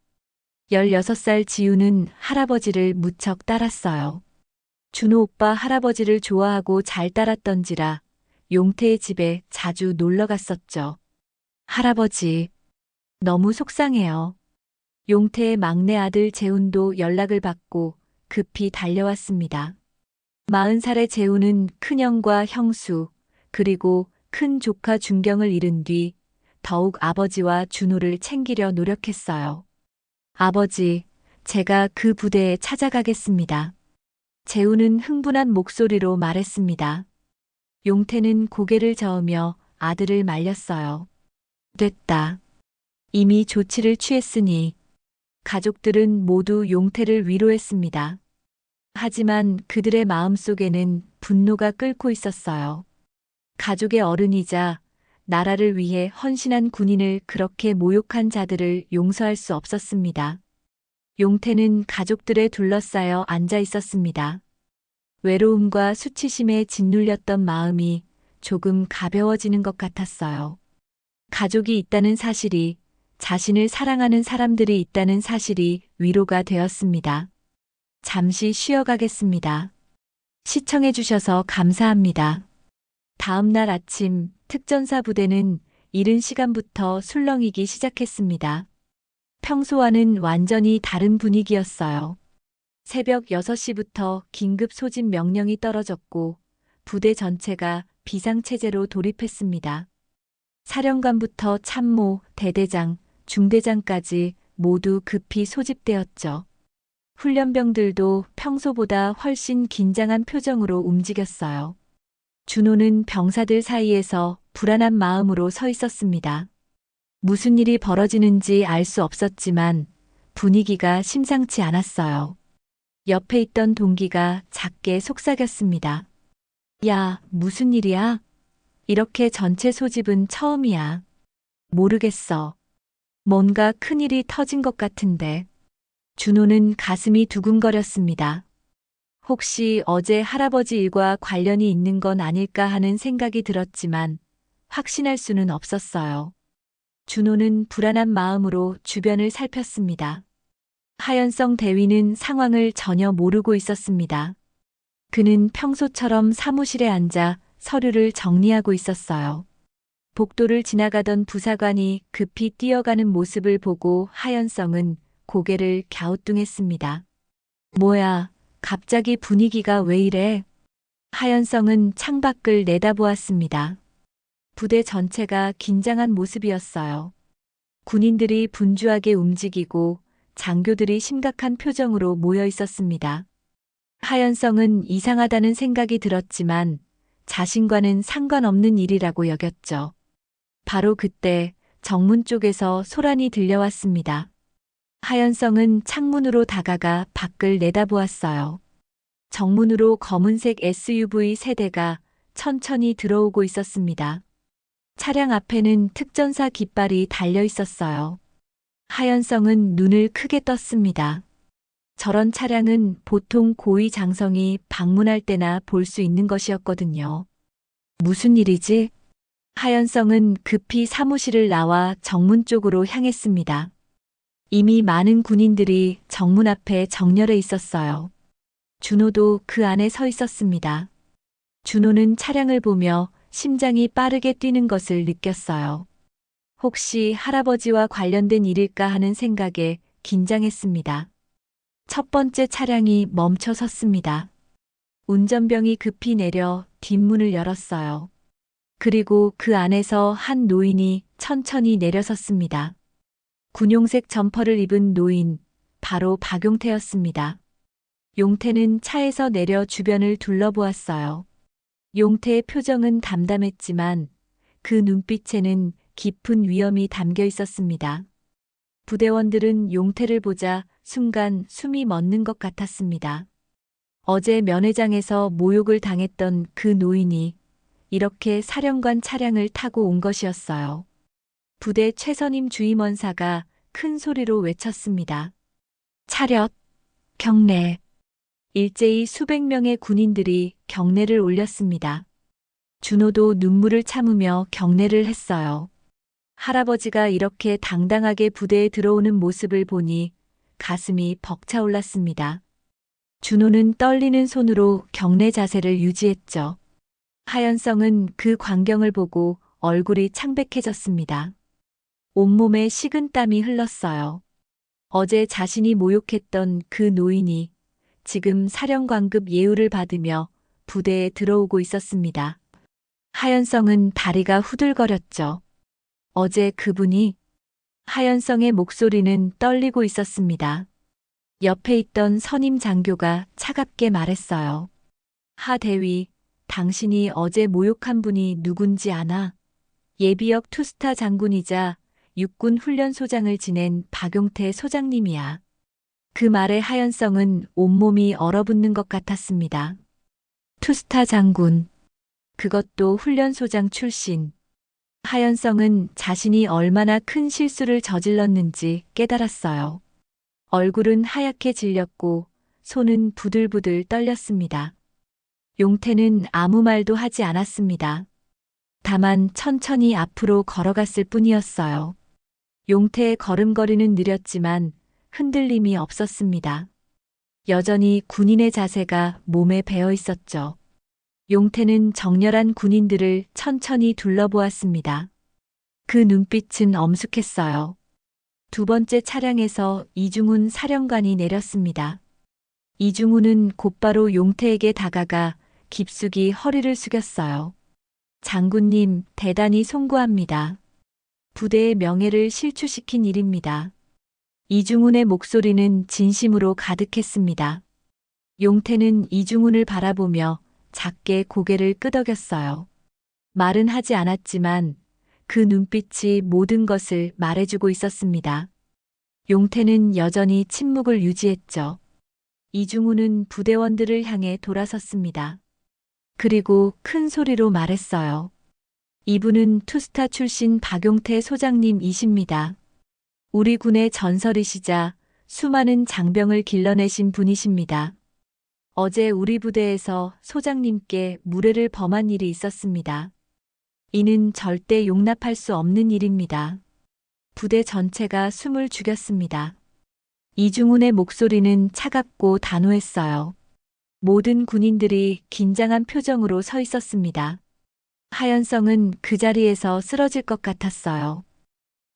16살 지훈은 할아버지를 무척 따랐어요. 준호 오빠 할아버지를 좋아하고 잘 따랐던지라 용태의 집에 자주 놀러 갔었죠. 할아버지, 너무 속상해요. 용태의 막내 아들 재훈도 연락을 받고 급히 달려왔습니다. 40살의 재훈은 큰형과 형수, 그리고 큰 조카 준경을 잃은 뒤 더욱 아버지와 준호를 챙기려 노력했어요. 아버지, 제가 그 부대에 찾아가겠습니다. 재훈은 흥분한 목소리로 말했습니다. 용태는 고개를 저으며 아들을 말렸어요. 됐다. 이미 조치를 취했으니. 가족들은 모두 용태를 위로했습니다. 하지만 그들의 마음속에는 분노가 끓고 있었어요. 가족의 어른이자 나라를 위해 헌신한 군인을 그렇게 모욕한 자들을 용서할 수 없었습니다. 용태는 가족들에 둘러싸여 앉아 있었습니다. 외로움과 수치심에 짓눌렸던 마음이 조금 가벼워지는 것 같았어요. 가족이 있다는 사실이, 자신을 사랑하는 사람들이 있다는 사실이 위로가 되었습니다. 잠시 쉬어가겠습니다. 시청해주셔서 감사합니다. 다음 날 아침, 특전사 부대는 이른 시간부터 술렁이기 시작했습니다. 평소와는 완전히 다른 분위기였어요. 새벽 6시부터 긴급 소집 명령이 떨어졌고 부대 전체가 비상체제로 돌입했습니다. 사령관부터 참모, 대대장, 중대장까지 모두 급히 소집되었죠. 훈련병들도 평소보다 훨씬 긴장한 표정으로 움직였어요. 준호는 병사들 사이에서 불안한 마음으로 서 있었습니다. 무슨 일이 벌어지는지 알 수 없었지만 분위기가 심상치 않았어요. 옆에 있던 동기가 작게 속삭였습니다. 야, 무슨 일이야? 이렇게 전체 소집은 처음이야. 모르겠어. 뭔가 큰일이 터진 것 같은데. 준호는 가슴이 두근거렸습니다. 혹시 어제 할아버지 일과 관련이 있는 건 아닐까 하는 생각이 들었지만 확신할 수는 없었어요. 준호는 불안한 마음으로 주변을 살폈습니다. 하연성 대위는 상황을 전혀 모르고 있었습니다. 그는 평소처럼 사무실에 앉아 서류를 정리하고 있었어요. 복도를 지나가던 부사관이 급히 뛰어가는 모습을 보고 하연성은 고개를 갸우뚱했습니다. 뭐야, 갑자기 분위기가 왜 이래? 하연성은 창밖을 내다보았습니다. 부대 전체가 긴장한 모습이었어요. 군인들이 분주하게 움직이고 장교들이 심각한 표정으로 모여 있었습니다. 하연성은 이상하다는 생각이 들었지만 자신과는 상관없는 일이라고 여겼죠. 바로 그때 정문 쪽에서 소란이 들려왔습니다. 하연성은 창문으로 다가가 밖을 내다보았어요. 정문으로 검은색 SUV 세대가 천천히 들어오고 있었습니다. 차량 앞에는 특전사 깃발이 달려 있었어요. 하연성은 눈을 크게 떴습니다. 저런 차량은 보통 고위 장성이 방문할 때나 볼 수 있는 것이었거든요. 무슨 일이지? 하연성은 급히 사무실을 나와 정문 쪽으로 향했습니다. 이미 많은 군인들이 정문 앞에 정렬해 있었어요. 준호도 그 안에 서 있었습니다. 준호는 차량을 보며 심장이 빠르게 뛰는 것을 느꼈어요. 혹시 할아버지와 관련된 일일까 하는 생각에 긴장했습니다. 첫 번째 차량이 멈춰 섰습니다. 운전병이 급히 내려 뒷문을 열었어요. 그리고 그 안에서 한 노인이 천천히 내려섰습니다. 군용색 점퍼를 입은 노인, 바로 박용태였습니다. 용태는 차에서 내려 주변을 둘러보았어요. 용태의 표정은 담담했지만 그 눈빛에는 깊은 위험이 담겨 있었습니다. 부대원들은 용태를 보자 순간 숨이 멎는 것 같았습니다. 어제 면회장에서 모욕을 당했던 그 노인이 이렇게 사령관 차량을 타고 온 것이었어요. 부대 최선임 주임원사가 큰 소리로 외쳤습니다. 차렷, 경례. 일제히 수백 명의 군인들이 경례를 올렸습니다. 준호도 눈물을 참으며 경례를 했어요. 할아버지가 이렇게 당당하게 부대에 들어오는 모습을 보니 가슴이 벅차올랐습니다. 준호는 떨리는 손으로 경례 자세를 유지했죠. 하연성은 그 광경을 보고 얼굴이 창백해졌습니다. 온몸에 식은 땀이 흘렀어요. 어제 자신이 모욕했던 그 노인이 지금 사령관급 예우를 받으며 부대에 들어오고 있었습니다. 하연성은 다리가 후들거렸죠. 어제 그분이 하연성의 목소리는 떨리고 있었습니다. 옆에 있던 선임 장교가 차갑게 말했어요. 하 대위, 당신이 어제 모욕한 분이 누군지 아나? 예비역 투스타 장군이자 육군 훈련소장을 지낸 박용태 소장님이야. 그 말에 하연성은 온몸이 얼어붙는 것 같았습니다. 투스타 장군. 그것도 훈련소장 출신. 하연성은 자신이 얼마나 큰 실수를 저질렀는지 깨달았어요. 얼굴은 하얗게 질렸고 손은 부들부들 떨렸습니다. 용태는 아무 말도 하지 않았습니다. 다만 천천히 앞으로 걸어갔을 뿐이었어요. 용태의 걸음걸이는 느렸지만 흔들림이 없었습니다. 여전히 군인의 자세가 몸에 배어 있었죠. 용태는 정렬한 군인들을 천천히 둘러보았습니다. 그 눈빛은 엄숙했어요. 두 번째 차량에서 이중훈 사령관이 내렸습니다. 이중훈은 곧바로 용태에게 다가가 깊숙이 허리를 숙였어요. 장군님, 대단히 송구합니다. 부대의 명예를 실추시킨 일입니다. 이중훈의 목소리는 진심으로 가득했습니다. 용태는 이중훈을 바라보며 작게 고개를 끄덕였어요. 말은 하지 않았지만 그 눈빛이 모든 것을 말해주고 있었습니다. 용태는 여전히 침묵을 유지했죠. 이중훈은 부대원들을 향해 돌아섰습니다. 그리고 큰 소리로 말했어요. 이분은 투스타 출신 박용태 소장님이십니다. 우리 군의 전설이시자 수많은 장병을 길러내신 분이십니다. 어제 우리 부대에서 소장님께 무례를 범한 일이 있었습니다. 이는 절대 용납할 수 없는 일입니다. 부대 전체가 숨을 죽였습니다. 이중훈의 목소리는 차갑고 단호했어요. 모든 군인들이 긴장한 표정으로 서 있었습니다. 하연성은 그 자리에서 쓰러질 것 같았어요.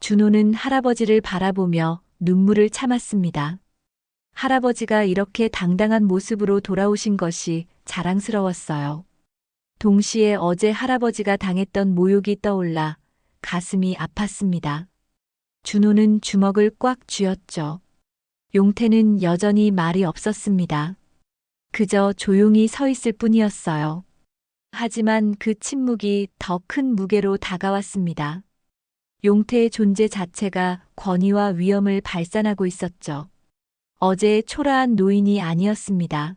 준호는 할아버지를 바라보며 눈물을 참았습니다. 할아버지가 이렇게 당당한 모습으로 돌아오신 것이 자랑스러웠어요. 동시에 어제 할아버지가 당했던 모욕이 떠올라 가슴이 아팠습니다. 준호는 주먹을 꽉 쥐었죠. 용태는 여전히 말이 없었습니다. 그저 조용히 서 있을 뿐이었어요. 하지만 그 침묵이 더 큰 무게로 다가왔습니다. 용태의 존재 자체가 권위와 위험을 발산하고 있었죠. 어제의 초라한 노인이 아니었습니다.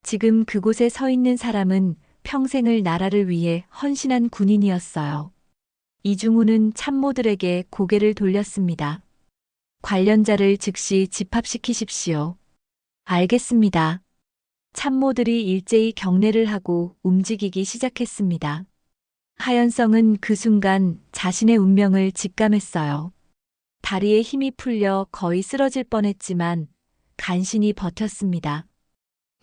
지금 그곳에 서 있는 사람은 평생을 나라를 위해 헌신한 군인이었어요. 이중훈은 참모들에게 고개를 돌렸습니다. 관련자를 즉시 집합시키십시오. 알겠습니다. 참모들이 일제히 경례를 하고 움직이기 시작했습니다. 하연성은 그 순간 자신의 운명을 직감했어요. 다리에 힘이 풀려 거의 쓰러질 뻔했지만 간신히 버텼습니다.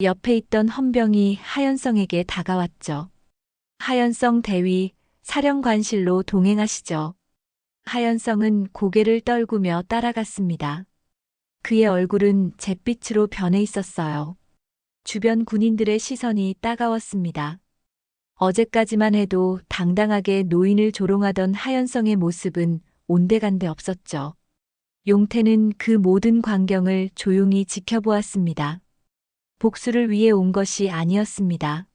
옆에 있던 헌병이 하연성에게 다가왔죠. 하연성 대위, 사령관실로 동행하시죠. 하연성은 고개를 떨구며 따라갔습니다. 그의 얼굴은 잿빛으로 변해 있었어요. 주변 군인들의 시선이 따가웠습니다. 어제까지만 해도 당당하게 노인을 조롱하던 하연성의 모습은 온데간데 없었죠. 용태는 그 모든 광경을 조용히 지켜보았습니다. 복수를 위해 온 것이 아니었습니다.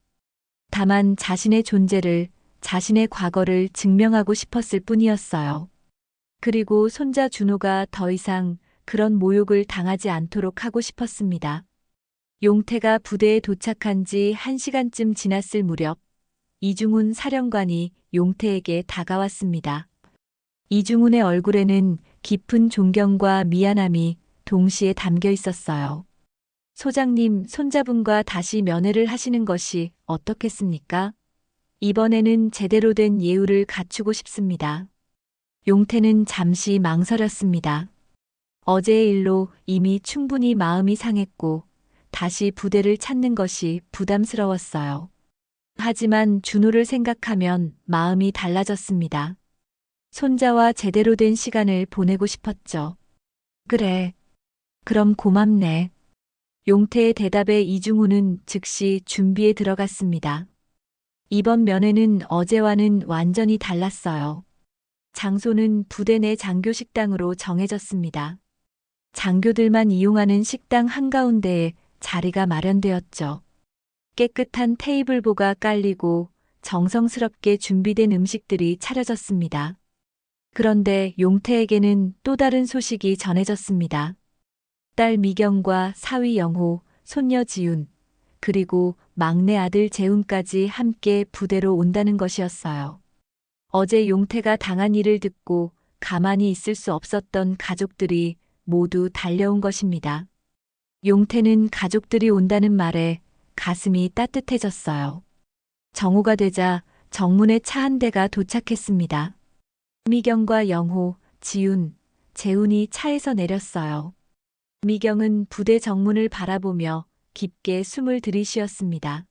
다만 자신의 존재를, 자신의 과거를 증명하고 싶었을 뿐이었어요. 그리고 손자 준호가 더 이상 그런 모욕을 당하지 않도록 하고 싶었습니다. 용태가 부대에 도착한 지 1시간쯤 지났을 무렵 이중훈 사령관이 용태에게 다가왔습니다. 이중훈의 얼굴에는 깊은 존경과 미안함이 동시에 담겨 있었어요. 소장님, 손자분과 다시 면회를 하시는 것이 어떻겠습니까? 이번에는 제대로 된 예우를 갖추고 싶습니다. 용태는 잠시 망설였습니다. 어제의 일로 이미 충분히 마음이 상했고 다시 부대를 찾는 것이 부담스러웠어요. 하지만 준호를 생각하면 마음이 달라졌습니다. 손자와 제대로 된 시간을 보내고 싶었죠. 그래. 그럼 고맙네. 용태의 대답에 이중훈은 즉시 준비에 들어갔습니다. 이번 면회는 어제와는 완전히 달랐어요. 장소는 부대 내 장교 식당으로 정해졌습니다. 장교들만 이용하는 식당 한가운데에 자리가 마련되었죠. 깨끗한 테이블보가 깔리고 정성스럽게 준비된 음식들이 차려졌습니다. 그런데 용태에게는 또 다른 소식이 전해졌습니다. 딸 미경과 사위 영호, 손녀 지훈, 그리고 막내 아들 재훈까지 함께 부대로 온다는 것이었어요. 어제 용태가 당한 일을 듣고 가만히 있을 수 없었던 가족들이 모두 달려온 것입니다. 용태는 가족들이 온다는 말에 가슴이 따뜻해졌어요. 정오가 되자 정문에 차 한 대가 도착했습니다. 미경과 영호, 지훈, 재훈이 차에서 내렸어요. 미경은 부대 정문을 바라보며 깊게 숨을 들이쉬었습니다.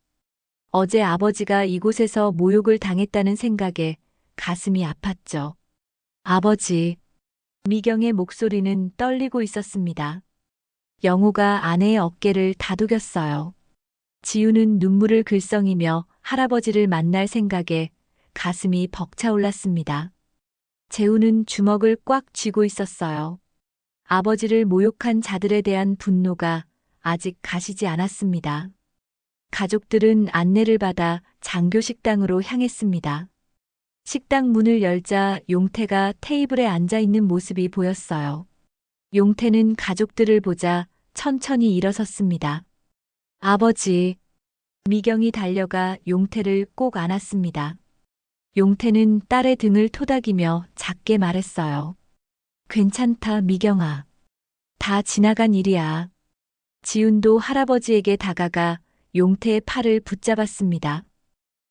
어제 아버지가 이곳에서 모욕을 당했다는 생각에 가슴이 아팠죠. 아버지. 미경의 목소리는 떨리고 있었습니다. 영호가 아내의 어깨를 다독였어요. 지우는 눈물을 글썽이며 할아버지를 만날 생각에 가슴이 벅차올랐습니다. 재우는 주먹을 꽉 쥐고 있었어요. 아버지를 모욕한 자들에 대한 분노가 아직 가시지 않았습니다. 가족들은 안내를 받아 장교 식당으로 향했습니다. 식당 문을 열자 용태가 테이블에 앉아 있는 모습이 보였어요. 용태는 가족들을 보자 천천히 일어섰습니다. 아버지. 미경이 달려가 용태를 꼭 안았습니다. 용태는 딸의 등을 토닥이며 작게 말했어요. 괜찮다, 미경아. 다 지나간 일이야. 지훈도 할아버지에게 다가가 용태의 팔을 붙잡았습니다.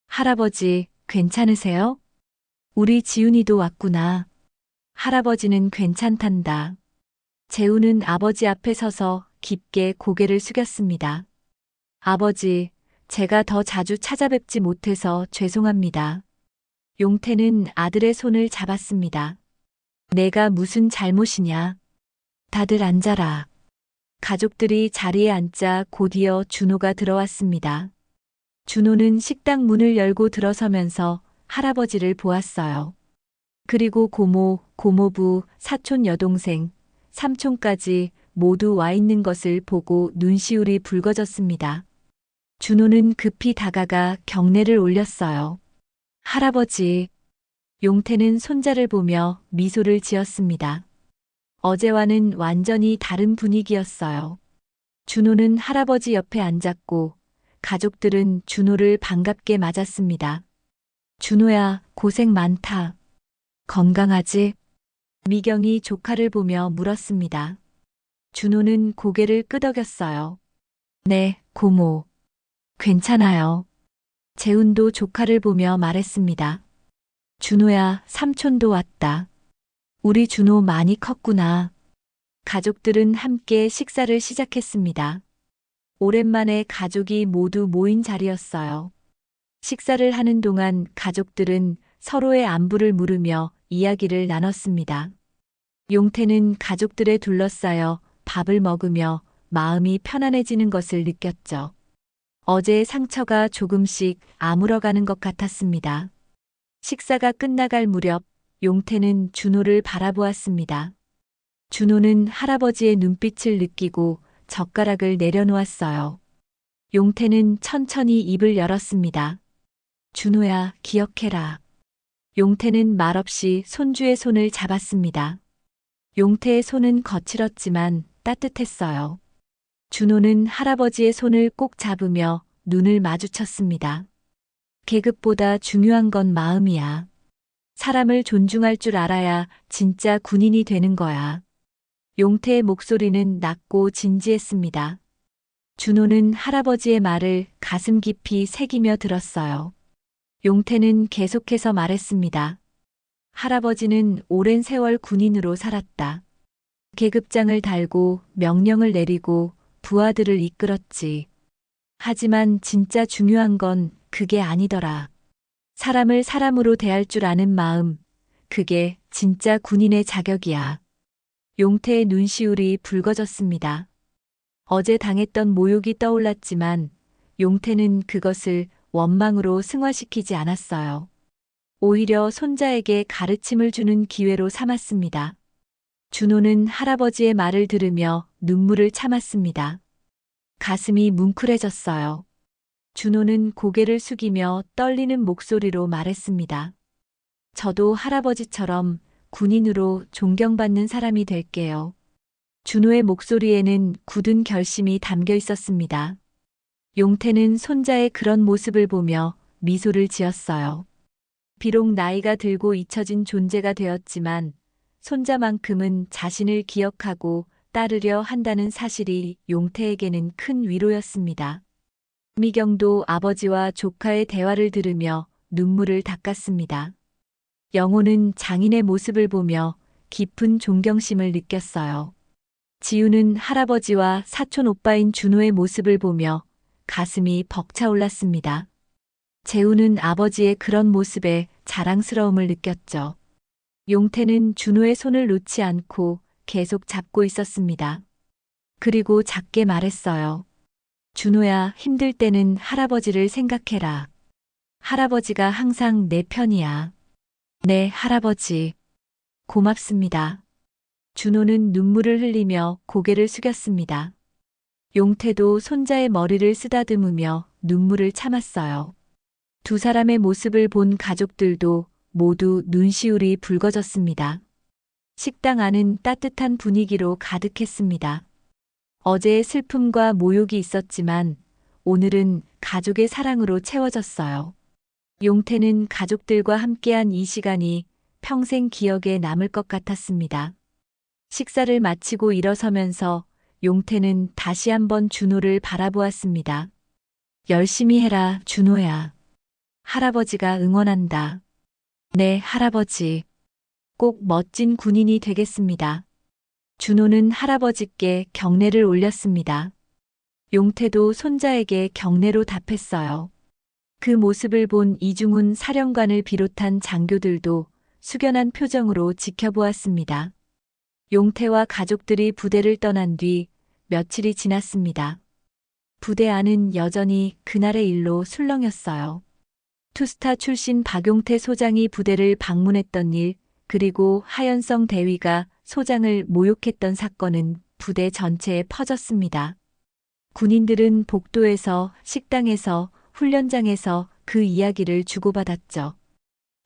할아버지, 괜찮으세요? 우리 지훈이도 왔구나. 할아버지는 괜찮단다. 재훈은 아버지 앞에 서서 깊게 고개를 숙였습니다. 아버지, 제가 더 자주 찾아뵙지 못해서 죄송합니다. 용태는 아들의 손을 잡았습니다. 내가 무슨 잘못이냐? 다들 앉아라. 가족들이 자리에 앉자 곧이어 준호가 들어왔습니다. 준호는 식당 문을 열고 들어서면서 할아버지를 보았어요. 그리고 고모, 고모부, 사촌 여동생, 삼촌까지 모두 와 있는 것을 보고 눈시울이 붉어졌습니다. 준호는 급히 다가가 경례를 올렸어요. 할아버지. 용태는 손자를 보며 미소를 지었습니다. 어제와는 완전히 다른 분위기였어요. 준호는 할아버지 옆에 앉았고 가족들은 준호를 반갑게 맞았습니다. 준호야, 고생 많다. 건강하지? 미경이 조카를 보며 물었습니다. 준호는 고개를 끄덕였어요. 네, 고모. 괜찮아요. 재훈도 조카를 보며 말했습니다. 준호야, 삼촌도 왔다. 우리 준호 많이 컸구나. 가족들은 함께 식사를 시작했습니다. 오랜만에 가족이 모두 모인 자리였어요. 식사를 하는 동안 가족들은 서로의 안부를 물으며 이야기를 나눴습니다. 용태는 가족들에 둘러싸여 밥을 먹으며 마음이 편안해지는 것을 느꼈죠. 어제의 상처가 조금씩 아물어가는 것 같았습니다. 식사가 끝나갈 무렵 용태는 준호를 바라보았습니다. 준호는 할아버지의 눈빛을 느끼고 젓가락을 내려놓았어요. 용태는 천천히 입을 열었습니다. 준호야, 기억해라. 용태는 말없이 손주의 손을 잡았습니다. 용태의 손은 거칠었지만 따뜻했어요. 준호는 할아버지의 손을 꼭 잡으며 눈을 마주쳤습니다. 계급보다 중요한 건 마음이야. 사람을 존중할 줄 알아야 진짜 군인이 되는 거야. 용태의 목소리는 낮고 진지했습니다. 준호는 할아버지의 말을 가슴 깊이 새기며 들었어요. 용태는 계속해서 말했습니다. 할아버지는 오랜 세월 군인으로 살았다. 계급장을 달고 명령을 내리고 부하들을 이끌었지. 하지만 진짜 중요한 건 그게 아니더라. 사람을 사람으로 대할 줄 아는 마음, 그게 진짜 군인의 자격이야. 용태의 눈시울이 붉어졌습니다. 어제 당했던 모욕이 떠올랐지만 용태는 그것을 원망으로 승화시키지 않았어요. 오히려 손자에게 가르침을 주는 기회로 삼았습니다. 준호는 할아버지의 말을 들으며 눈물을 참았습니다. 가슴이 뭉클해졌어요. 준호는 고개를 숙이며 떨리는 목소리로 말했습니다. 저도 할아버지처럼 군인으로 존경받는 사람이 될게요. 준호의 목소리에는 굳은 결심이 담겨 있었습니다. 용태는 손자의 그런 모습을 보며 미소를 지었어요. 비록 나이가 들고 잊혀진 존재가 되었지만 손자만큼은 자신을 기억하고 따르려 한다는 사실이 용태에게는 큰 위로였습니다. 미경도 아버지와 조카의 대화를 들으며 눈물을 닦았습니다. 영호는 장인의 모습을 보며 깊은 존경심을 느꼈어요. 지우는 할아버지와 사촌 오빠인 준호의 모습을 보며 가슴이 벅차올랐습니다. 재우는 아버지의 그런 모습에 자랑스러움을 느꼈죠. 용태는 준호의 손을 놓지 않고 계속 잡고 있었습니다. 그리고 작게 말했어요. 준호야, 힘들 때는 할아버지를 생각해라. 할아버지가 항상 내 편이야. 네, 할아버지. 고맙습니다. 준호는 눈물을 흘리며 고개를 숙였습니다. 용태도 손자의 머리를 쓰다듬으며 눈물을 참았어요. 두 사람의 모습을 본 가족들도 모두 눈시울이 붉어졌습니다. 식당 안은 따뜻한 분위기로 가득했습니다. 어제의 슬픔과 모욕이 있었지만 오늘은 가족의 사랑으로 채워졌어요. 용태는 가족들과 함께한 이 시간이 평생 기억에 남을 것 같았습니다. 식사를 마치고 일어서면서 용태는 다시 한번 준호를 바라보았습니다. 열심히 해라, 준호야. 할아버지가 응원한다. 네, 할아버지. 꼭 멋진 군인이 되겠습니다. 준호는 할아버지께 경례를 올렸습니다. 용태도 손자에게 경례로 답했어요. 그 모습을 본 이중훈 사령관을 비롯한 장교들도 숙연한 표정으로 지켜보았습니다. 용태와 가족들이 부대를 떠난 뒤 며칠이 지났습니다. 부대 안은 여전히 그날의 일로 술렁였어요. 투스타 출신 박용태 소장이 부대를 방문했던 일, 그리고 하연성 대위가 소장을 모욕했던 사건은 부대 전체에 퍼졌습니다. 군인들은 복도에서, 식당에서, 훈련장에서 그 이야기를 주고받았죠.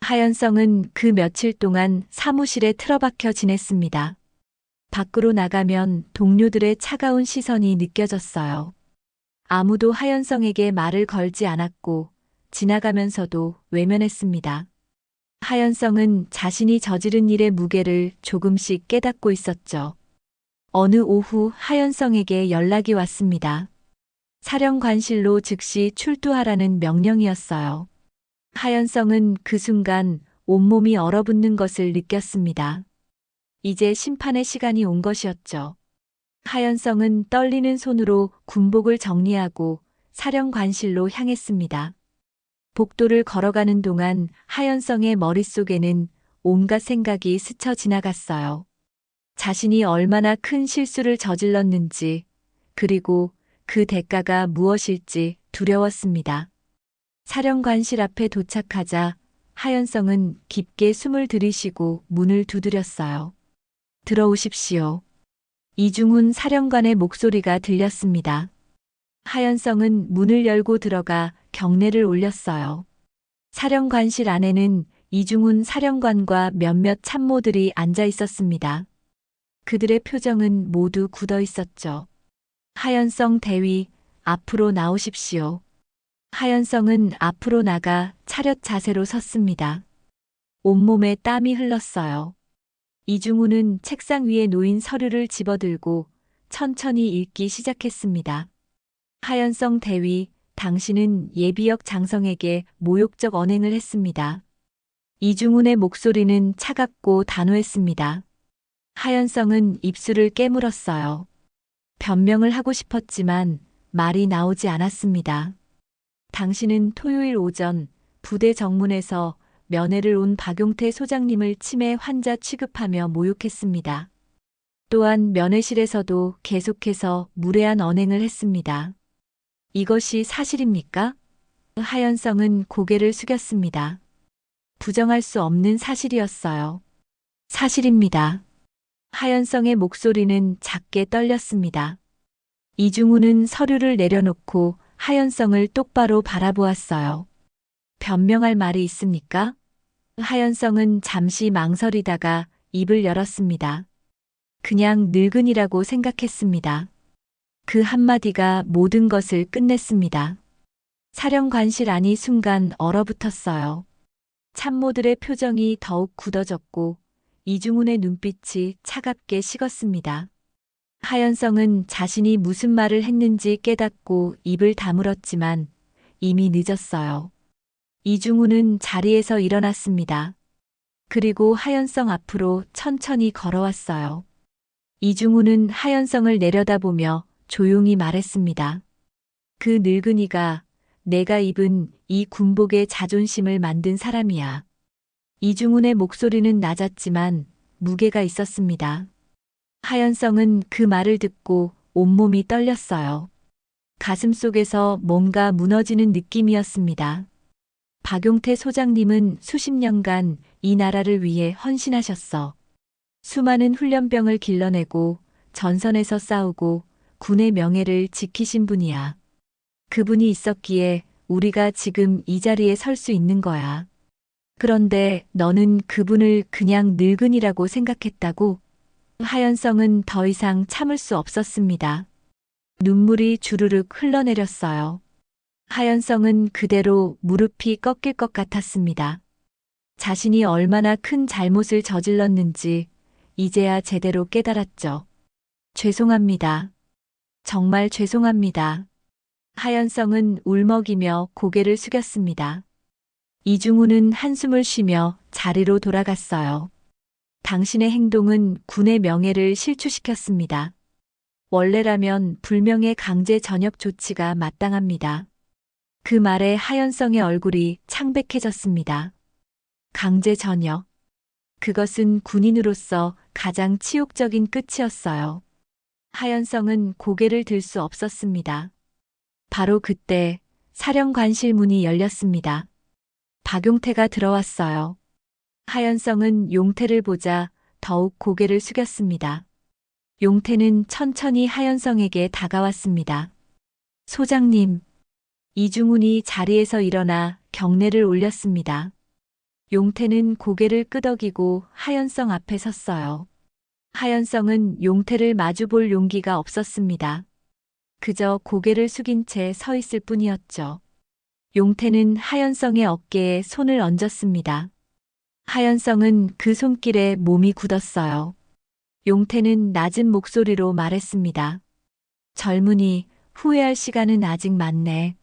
하연성은 그 며칠 동안 사무실에 틀어박혀 지냈습니다. 밖으로 나가면 동료들의 차가운 시선이 느껴졌어요. 아무도 하연성에게 말을 걸지 않았고 지나가면서도 외면했습니다. 하연성은 자신이 저지른 일의 무게를 조금씩 깨닫고 있었죠. 어느 오후 하연성에게 연락이 왔습니다. 사령관실로 즉시 출두하라는 명령이었어요. 하연성은 그 순간 온몸이 얼어붙는 것을 느꼈습니다. 이제 심판의 시간이 온 것이었죠. 하연성은 떨리는 손으로 군복을 정리하고 사령관실로 향했습니다. 복도를 걸어가는 동안 하연성의 머릿속에는 온갖 생각이 스쳐 지나갔어요. 자신이 얼마나 큰 실수를 저질렀는지, 그리고 그 대가가 무엇일지 두려웠습니다. 사령관실 앞에 도착하자 하연성은 깊게 숨을 들이쉬고 문을 두드렸어요. 들어오십시오. 이중훈 사령관의 목소리가 들렸습니다. 하연성은 문을 열고 들어가 경례를 올렸어요. 사령관실 안에는 이중훈 사령관과 몇몇 참모들이 앉아 있었습니다. 그들의 표정은 모두 굳어 있었죠. 하연성 대위, 앞으로 나오십시오. 하연성은 앞으로 나가 차렷 자세로 섰습니다. 온몸에 땀이 흘렀어요. 이중훈은 책상 위에 놓인 서류를 집어들고 천천히 읽기 시작했습니다. 하연성 대위, 당신은 예비역 장성에게 모욕적 언행을 했습니다. 이중훈의 목소리는 차갑고 단호했습니다. 하연성은 입술을 깨물었어요. 변명을 하고 싶었지만 말이 나오지 않았습니다. 당신은 토요일 오전 부대 정문에서 면회를 온 박용태 소장님을 치매 환자 취급하며 모욕했습니다. 또한 면회실에서도 계속해서 무례한 언행을 했습니다. 이것이 사실입니까? 하연성은 고개를 숙였습니다. 부정할 수 없는 사실이었어요. 사실입니다. 하연성의 목소리는 작게 떨렸습니다. 이중훈은 서류를 내려놓고 하연성을 똑바로 바라보았어요. 변명할 말이 있습니까? 하연성은 잠시 망설이다가 입을 열었습니다. 그냥 늙은이라고 생각했습니다. 그 한마디가 모든 것을 끝냈습니다. 사령관실 안이 순간 얼어붙었어요. 참모들의 표정이 더욱 굳어졌고 이중훈의 눈빛이 차갑게 식었습니다. 하연성은 자신이 무슨 말을 했는지 깨닫고 입을 다물었지만 이미 늦었어요. 이중훈은 자리에서 일어났습니다. 그리고 하연성 앞으로 천천히 걸어왔어요. 이중훈은 하연성을 내려다보며 조용히 말했습니다. 그 늙은이가 내가 입은 이 군복의 자존심을 만든 사람이야. 이중훈의 목소리는 낮았지만 무게가 있었습니다. 하연성은 그 말을 듣고 온몸이 떨렸어요. 가슴 속에서 뭔가 무너지는 느낌이었습니다. 박용태 소장님은 수십 년간 이 나라를 위해 헌신하셨어. 수많은 훈련병을 길러내고 전선에서 싸우고 군의 명예를 지키신 분이야. 그분이 있었기에 우리가 지금 이 자리에 설 수 있는 거야. 그런데 너는 그분을 그냥 늙은이라고 생각했다고? 하연성은 더 이상 참을 수 없었습니다. 눈물이 주르륵 흘러내렸어요. 하연성은 그대로 무릎이 꺾일 것 같았습니다. 자신이 얼마나 큰 잘못을 저질렀는지 이제야 제대로 깨달았죠. 죄송합니다. 정말 죄송합니다. 하연성은 울먹이며 고개를 숙였습니다. 이중훈은 한숨을 쉬며 자리로 돌아갔어요. 당신의 행동은 군의 명예를 실추시켰습니다. 원래라면 불명예 강제 전역 조치가 마땅합니다. 그 말에 하연성의 얼굴이 창백해졌습니다. 강제 전역. 그것은 군인으로서 가장 치욕적인 끝이었어요. 하연성은 고개를 들 수 없었습니다. 바로 그때 사령관실 문이 열렸습니다. 박용태가 들어왔어요. 하연성은 용태를 보자 더욱 고개를 숙였습니다. 용태는 천천히 하연성에게 다가왔습니다. 소장님. 이중훈이 자리에서 일어나 경례를 올렸습니다. 용태는 고개를 끄덕이고 하연성 앞에 섰어요. 하연성은 용태를 마주볼 용기가 없었습니다. 그저 고개를 숙인 채 서 있을 뿐이었죠. 용태는 하연성의 어깨에 손을 얹었습니다. 하연성은 그 손길에 몸이 굳었어요. 용태는 낮은 목소리로 말했습니다. 젊은이, 후회할 시간은 아직 많네.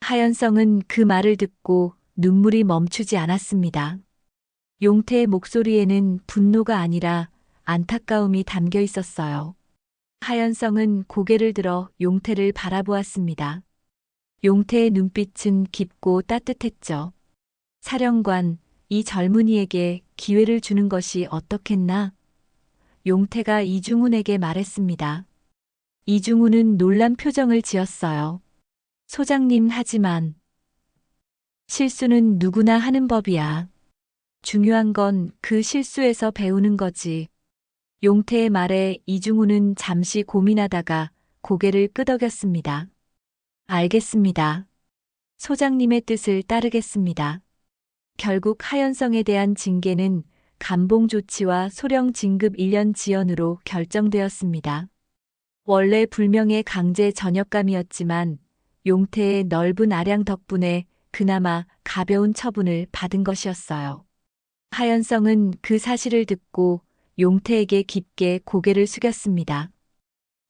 하연성은 그 말을 듣고 눈물이 멈추지 않았습니다. 용태의 목소리에는 분노가 아니라 안타까움이 담겨 있었어요. 하연성은 고개를 들어 용태를 바라보았습니다. 용태의 눈빛은 깊고 따뜻했죠. 사령관, 이 젊은이에게 기회를 주는 것이 어떻겠나? 용태가 이중훈에게 말했습니다. 이중훈은 놀란 표정을 지었어요. 소장님, 하지만 실수는 누구나 하는 법이야. 중요한 건 그 실수에서 배우는 거지. 용태의 말에 이중훈은 잠시 고민하다가 고개를 끄덕였습니다. 알겠습니다. 소장님의 뜻을 따르겠습니다. 결국 하연성에 대한 징계는 감봉 조치와 소령 진급 1년 지연으로 결정되었습니다. 원래 불명예 강제 전역감이었지만 용태의 넓은 아량 덕분에 그나마 가벼운 처분을 받은 것이었어요. 하연성은 그 사실을 듣고 용태에게 깊게 고개를 숙였습니다.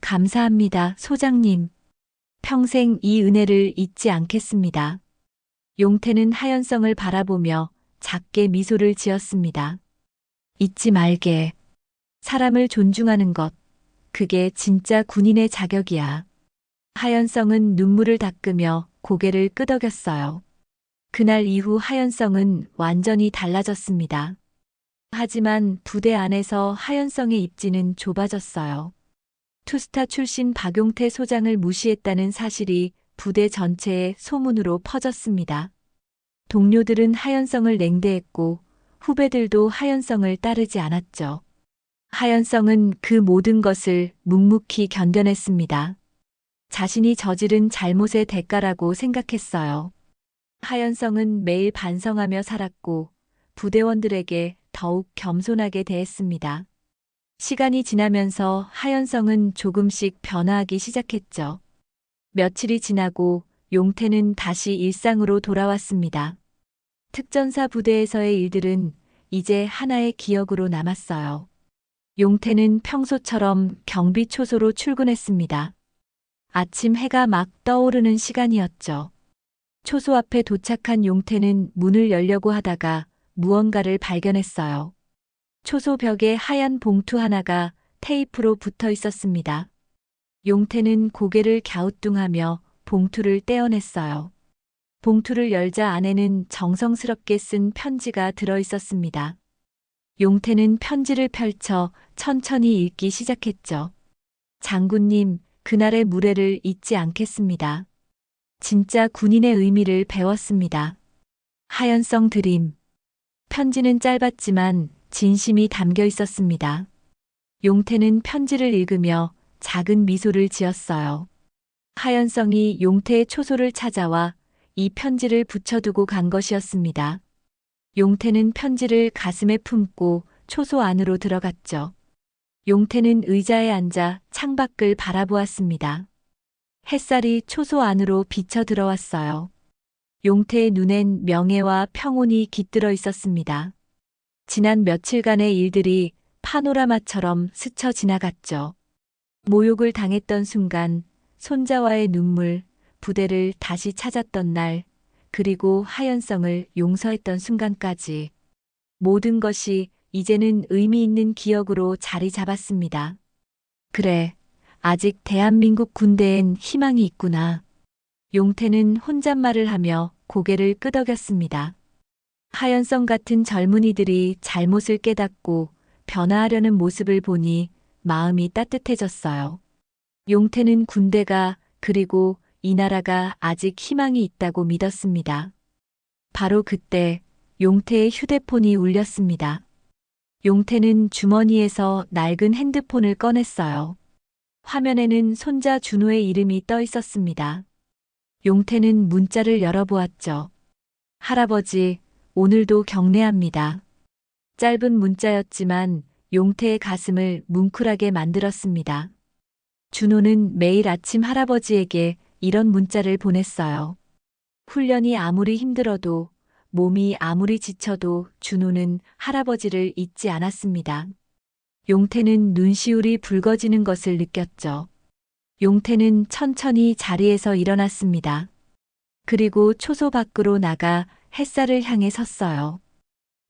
감사합니다, 소장님. 평생 이 은혜를 잊지 않겠습니다. 용태는 하연성을 바라보며 작게 미소를 지었습니다. 잊지 말게. 사람을 존중하는 것. 그게 진짜 군인의 자격이야. 하연성은 눈물을 닦으며 고개를 끄덕였어요. 그날 이후 하연성은 완전히 달라졌습니다. 하지만 부대 안에서 하연성의 입지는 좁아졌어요. 투스타 출신 박용태 소장을 무시했다는 사실이 부대 전체에 소문으로 퍼졌습니다. 동료들은 하연성을 냉대했고 후배들도 하연성을 따르지 않았죠. 하연성은 그 모든 것을 묵묵히 견뎌냈습니다. 자신이 저지른 잘못의 대가라고 생각했어요. 하연성은 매일 반성하며 살았고 부대원들에게 더욱 겸손하게 대했습니다. 시간이 지나면서 하연성은 조금씩 변화하기 시작했죠. 며칠이 지나고 용태는 다시 일상으로 돌아왔습니다. 특전사 부대에서의 일들은 이제 하나의 기억으로 남았어요. 용태는 평소처럼 경비 초소로 출근했습니다. 아침 해가 막 떠오르는 시간이었죠. 초소 앞에 도착한 용태는 문을 열려고 하다가 무언가를 발견했어요. 초소 벽에 하얀 봉투 하나가 테이프로 붙어 있었습니다. 용태는 고개를 갸우뚱하며 봉투를 떼어냈어요. 봉투를 열자 안에는 정성스럽게 쓴 편지가 들어 있었습니다. 용태는 편지를 펼쳐 천천히 읽기 시작했죠. 장군님, 그날의 무례를 잊지 않겠습니다. 진짜 군인의 의미를 배웠습니다. 하연성 드림. 편지는 짧았지만 진심이 담겨 있었습니다. 용태는 편지를 읽으며 작은 미소를 지었어요. 하연성이 용태의 초소를 찾아와 이 편지를 붙여두고 간 것이었습니다. 용태는 편지를 가슴에 품고 초소 안으로 들어갔죠. 용태는 의자에 앉아 창밖을 바라보았습니다. 햇살이 초소 안으로 비쳐 들어왔어요. 용태의 눈엔 명예와 평온이 깃들어 있었습니다. 지난 며칠간의 일들이 파노라마처럼 스쳐 지나갔죠. 모욕을 당했던 순간, 손자와의 눈물, 부대를 다시 찾았던 날, 그리고 하연성을 용서했던 순간까지 모든 것이 이제는 의미 있는 기억으로 자리 잡았습니다. 그래, 아직 대한민국 군대엔 희망이 있구나. 용태는 혼잣말을 하며 고개를 끄덕였습니다. 하연성 같은 젊은이들이 잘못을 깨닫고 변화하려는 모습을 보니 마음이 따뜻해졌어요. 용태는 군대가 그리고 이 나라가 아직 희망이 있다고 믿었습니다. 바로 그때 용태의 휴대폰이 울렸습니다. 용태는 주머니에서 낡은 핸드폰을 꺼냈어요. 화면에는 손자 준호의 이름이 떠 있었습니다. 용태는 문자를 열어보았죠. 할아버지, 오늘도 경례합니다. 짧은 문자였지만 용태의 가슴을 뭉클하게 만들었습니다. 준호는 매일 아침 할아버지에게 이런 문자를 보냈어요. 훈련이 아무리 힘들어도 몸이 아무리 지쳐도 준호는 할아버지를 잊지 않았습니다. 용태는 눈시울이 붉어지는 것을 느꼈죠. 용태는 천천히 자리에서 일어났습니다. 그리고 초소 밖으로 나가 햇살을 향해 섰어요.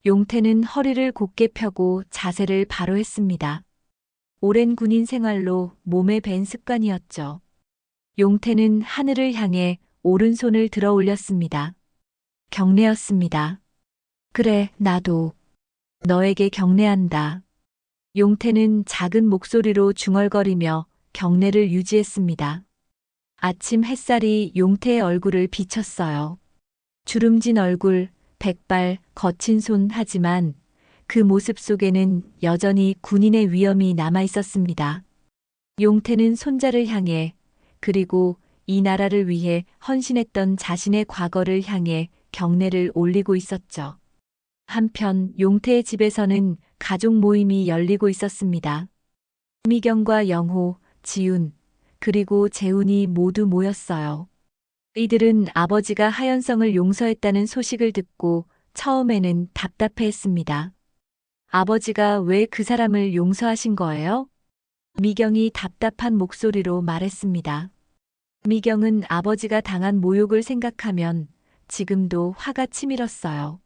용태는 허리를 곧게 펴고 자세를 바로 했습니다. 오랜 군인 생활로 몸에 밴 습관이었죠. 용태는 하늘을 향해 오른손을 들어 올렸습니다. 경례였습니다. 그래, 나도 너에게 경례한다. 용태는 작은 목소리로 중얼거리며 경례를 유지했습니다. 아침 햇살이 용태의 얼굴을 비쳤어요. 주름진 얼굴, 백발, 거친 손 하지만 그 모습 속에는 여전히 군인의 위엄이 남아 있었습니다. 용태는 손자를 향해, 그리고 이 나라를 위해 헌신했던 자신의 과거를 향해 경례를 올리고 있었죠. 한편 용태의 집에서는 가족 모임이 열리고 있었습니다. 미경과 영호, 지훈, 그리고 재훈이 모두 모였어요. 이들은 아버지가 하연성을 용서했다는 소식을 듣고 처음에는 답답해했습니다. 아버지가 왜 그 사람을 용서하신 거예요? 미경이 답답한 목소리로 말했습니다. 미경은 아버지가 당한 모욕을 생각하면 지금도 화가 치밀었어요.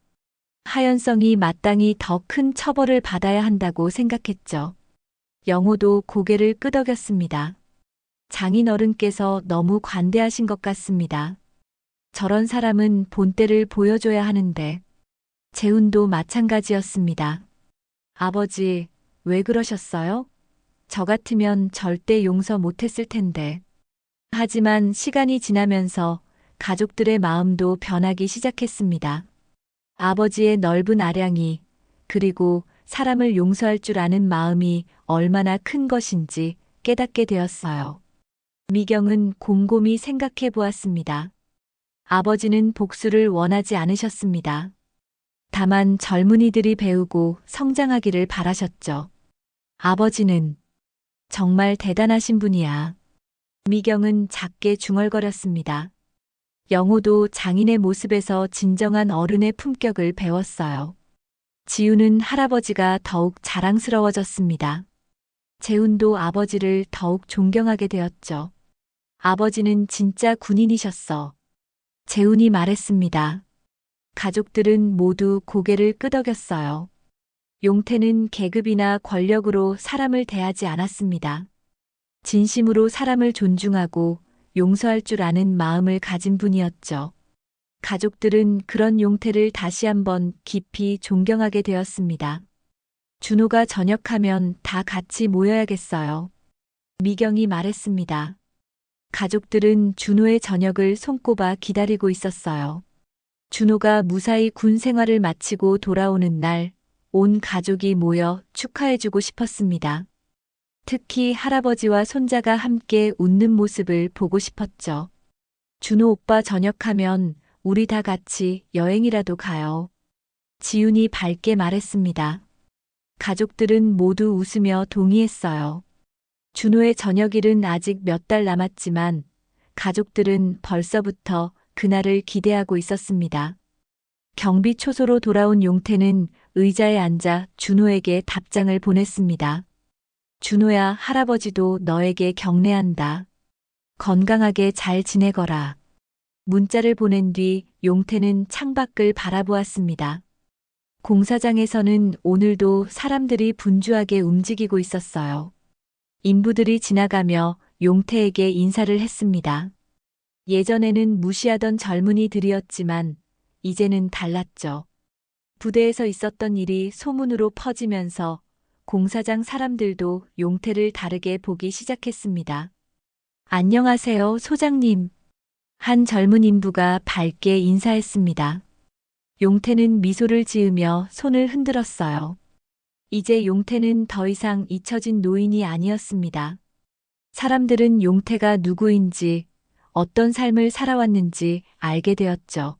하연성이 마땅히 더 큰 처벌을 받아야 한다고 생각했죠. 영호도 고개를 끄덕였습니다. 장인어른께서 너무 관대하신 것 같습니다. 저런 사람은 본때를 보여줘야 하는데. 재훈도 마찬가지였습니다. 아버지, 왜 그러셨어요? 저 같으면 절대 용서 못했을 텐데. 하지만 시간이 지나면서 가족들의 마음도 변하기 시작했습니다. 아버지의 넓은 아량이, 그리고 사람을 용서할 줄 아는 마음이 얼마나 큰 것인지 깨닫게 되었어요. 미경은 곰곰이 생각해 보았습니다. 아버지는 복수를 원하지 않으셨습니다. 다만 젊은이들이 배우고 성장하기를 바라셨죠. 아버지는 정말 대단하신 분이야. 미경은 작게 중얼거렸습니다. 영호도 장인의 모습에서 진정한 어른의 품격을 배웠어요. 지우는 할아버지가 더욱 자랑스러워졌습니다. 재훈도 아버지를 더욱 존경하게 되었죠. 아버지는 진짜 군인이셨어. 재훈이 말했습니다. 가족들은 모두 고개를 끄덕였어요. 용태는 계급이나 권력으로 사람을 대하지 않았습니다. 진심으로 사람을 존중하고 용서할 줄 아는 마음을 가진 분이었죠. 가족들은 그런 용태를 다시 한번 깊이 존경하게 되었습니다. 준호가 저녁하면 다 같이 모여야겠어요. 미경이 말했습니다. 가족들은 준호의 저녁을 손꼽아 기다리고 있었어요. 준호가 무사히 군 생활을 마치고 돌아오는 날, 온 가족이 모여 축하해주고 싶었습니다. 특히 할아버지와 손자가 함께 웃는 모습을 보고 싶었죠. 준호 오빠 저녁하면 우리 다 같이 여행이라도 가요. 지훈이 밝게 말했습니다. 가족들은 모두 웃으며 동의했어요. 준호의 저녁일은 아직 몇 달 남았지만 가족들은 벌써부터 그날을 기대하고 있었습니다. 경비 초소로 돌아온 용태는 의자에 앉아 준호에게 답장을 보냈습니다. 준호야, 할아버지도 너에게 경례한다. 건강하게 잘 지내거라. 문자를 보낸 뒤 용태는 창밖을 바라보았습니다. 공사장에서는 오늘도 사람들이 분주하게 움직이고 있었어요. 인부들이 지나가며 용태에게 인사를 했습니다. 예전에는 무시하던 젊은이들이었지만 이제는 달랐죠. 부대에서 있었던 일이 소문으로 퍼지면서 공사장 사람들도 용태를 다르게 보기 시작했습니다. 안녕하세요, 소장님. 한 젊은 인부가 밝게 인사했습니다. 용태는 미소를 지으며 손을 흔들었어요. 이제 용태는 더 이상 잊혀진 노인이 아니었습니다. 사람들은 용태가 누구인지, 어떤 삶을 살아왔는지 알게 되었죠.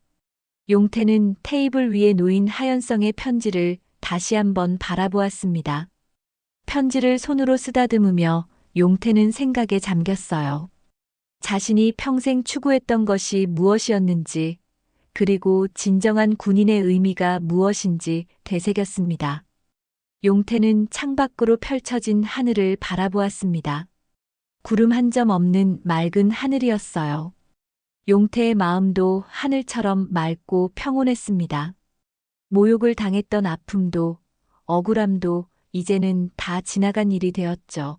용태는 테이블 위에 놓인 하연성의 편지를 다시 한번 바라보았습니다. 편지를 손으로 쓰다듬으며 용태는 생각에 잠겼어요. 자신이 평생 추구했던 것이 무엇이었는지, 그리고 진정한 군인의 의미가 무엇인지 되새겼습니다. 용태는 창밖으로 펼쳐진 하늘을 바라보았습니다. 구름 한 점 없는 맑은 하늘이었어요. 용태의 마음도 하늘처럼 맑고 평온했습니다. 모욕을 당했던 아픔도 억울함도 이제는 다 지나간 일이 되었죠.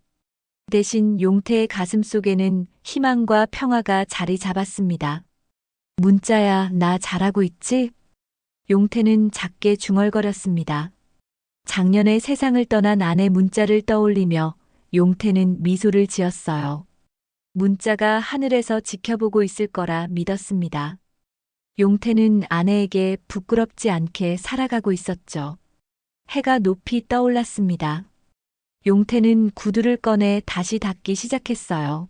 대신 용태의 가슴 속에는 희망과 평화가 자리 잡았습니다. 문자야, 나 잘하고 있지? 용태는 작게 중얼거렸습니다. 작년에 세상을 떠난 아내 문자를 떠올리며 용태는 미소를 지었어요. 문자가 하늘에서 지켜보고 있을 거라 믿었습니다. 용태는 아내에게 부끄럽지 않게 살아가고 있었죠. 해가 높이 떠올랐습니다. 용태는 구두를 꺼내 다시 닦기 시작했어요.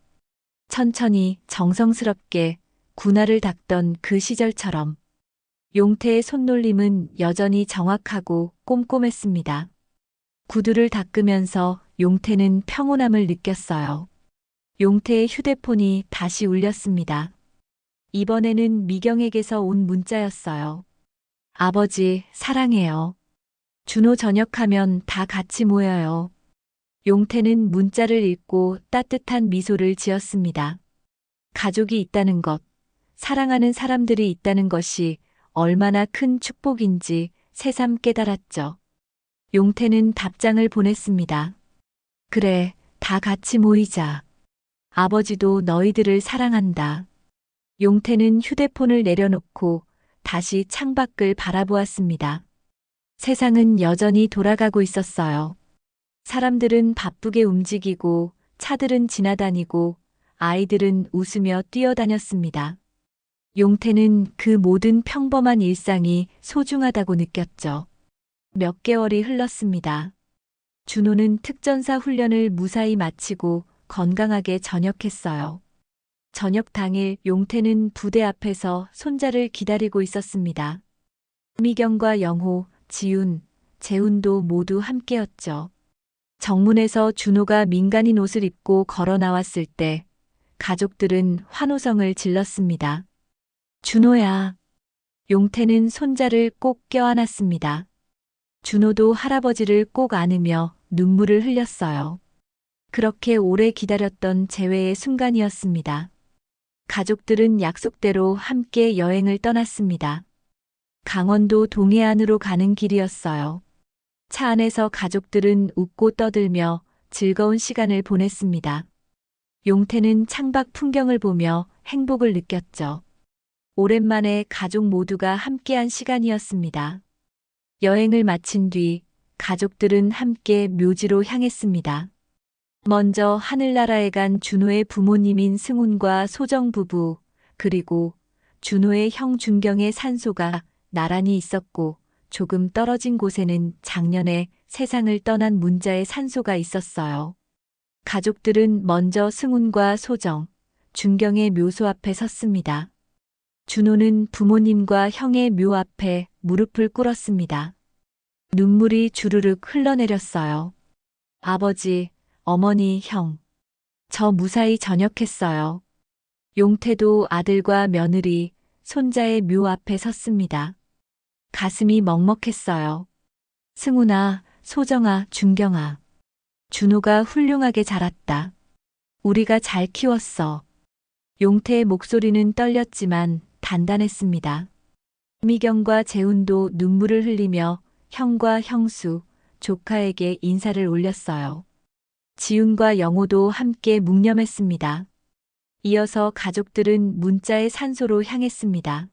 천천히 정성스럽게 군화를 닦던 그 시절처럼 용태의 손놀림은 여전히 정확하고 꼼꼼했습니다. 구두를 닦으면서 용태는 평온함을 느꼈어요. 용태의 휴대폰이 다시 울렸습니다. 이번에는 미경에게서 온 문자였어요. 아버지, 사랑해요. 준호 저녁하면 다 같이 모여요. 용태는 문자를 읽고 따뜻한 미소를 지었습니다. 가족이 있다는 것, 사랑하는 사람들이 있다는 것이 얼마나 큰 축복인지 새삼 깨달았죠. 용태는 답장을 보냈습니다. 그래, 다 같이 모이자. 아버지도 너희들을 사랑한다. 용태는 휴대폰을 내려놓고 다시 창밖을 바라보았습니다. 세상은 여전히 돌아가고 있었어요. 사람들은 바쁘게 움직이고 차들은 지나다니고 아이들은 웃으며 뛰어다녔습니다. 용태는 그 모든 평범한 일상이 소중하다고 느꼈죠. 몇 개월이 흘렀습니다. 준호는 특전사 훈련을 무사히 마치고 건강하게 전역했어요. 저녁 당일 용태는 부대 앞에서 손자를 기다리고 있었습니다. 미경과 영호, 지훈, 재훈도 모두 함께였죠. 정문에서 준호가 민간인 옷을 입고 걸어 나왔을 때 가족들은 환호성을 질렀습니다. 준호야. 용태는 손자를 꼭 껴안았습니다. 준호도 할아버지를 꼭 안으며 눈물을 흘렸어요. 그렇게 오래 기다렸던 재회의 순간이었습니다. 가족들은 약속대로 함께 여행을 떠났습니다. 강원도 동해안으로 가는 길이었어요. 차 안에서 가족들은 웃고 떠들며 즐거운 시간을 보냈습니다. 용태는 창밖 풍경을 보며 행복을 느꼈죠. 오랜만에 가족 모두가 함께한 시간이었습니다. 여행을 마친 뒤 가족들은 함께 묘지로 향했습니다. 먼저 하늘나라에 간 준호의 부모님인 승훈과 소정 부부, 그리고 준호의 형 준경의 산소가 나란히 있었고 조금 떨어진 곳에는 작년에 세상을 떠난 문자의 산소가 있었어요. 가족들은 먼저 승훈과 소정, 준경의 묘소 앞에 섰습니다. 준호는 부모님과 형의 묘 앞에 무릎을 꿇었습니다. 눈물이 주르륵 흘러내렸어요. 아버지, 어머니, 형. 저 무사히 전역했어요. 용태도 아들과 며느리, 손자의 묘 앞에 섰습니다. 가슴이 먹먹했어요. 승훈아, 소정아, 준경아. 준호가 훌륭하게 자랐다. 우리가 잘 키웠어. 용태의 목소리는 떨렸지만 단단했습니다. 미경과 재훈도 눈물을 흘리며 형과 형수, 조카에게 인사를 올렸어요. 지훈과 영호도 함께 묵념했습니다. 이어서 가족들은 문자의 산소로 향했습니다.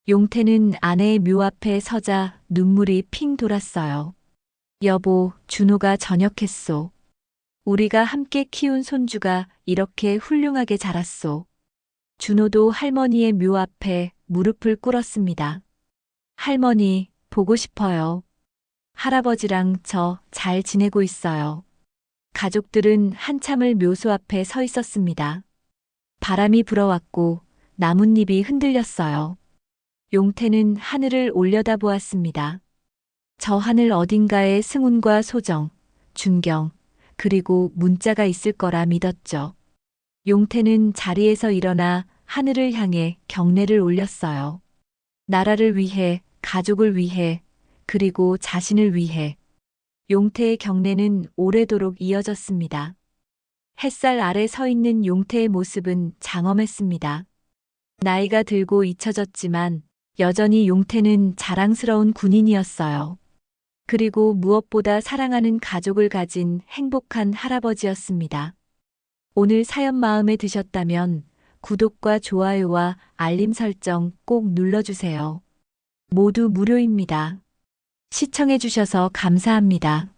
용태는 아내의 묘 앞에 서자 눈물이 핑 돌았어요. 여보, 준호가 전역했소. 우리가 함께 키운 손주가 이렇게 훌륭하게 자랐소. 준호도 할머니의 묘 앞에 무릎을 꿇었습니다. 할머니, 보고 싶어요. 할아버지랑 저 잘 지내고 있어요. 가족들은 한참을 묘소 앞에 서 있었습니다. 바람이 불어왔고 나뭇잎이 흔들렸어요. 용태는 하늘을 올려다보았습니다. 저 하늘 어딘가에 승훈과 소정, 준경, 그리고 문자가 있을 거라 믿었죠. 용태는 자리에서 일어나 하늘을 향해 경례를 올렸어요. 나라를 위해, 가족을 위해, 그리고 자신을 위해. 용태의 경례는 오래도록 이어졌습니다. 햇살 아래 서 있는 용태의 모습은 장엄했습니다. 나이가 들고 잊혀졌지만 여전히 용태는 자랑스러운 군인이었어요. 그리고 무엇보다 사랑하는 가족을 가진 행복한 할아버지였습니다. 오늘 사연 마음에 드셨다면 구독과 좋아요와 알림 설정 꼭 눌러주세요. 모두 무료입니다. 시청해주셔서 감사합니다.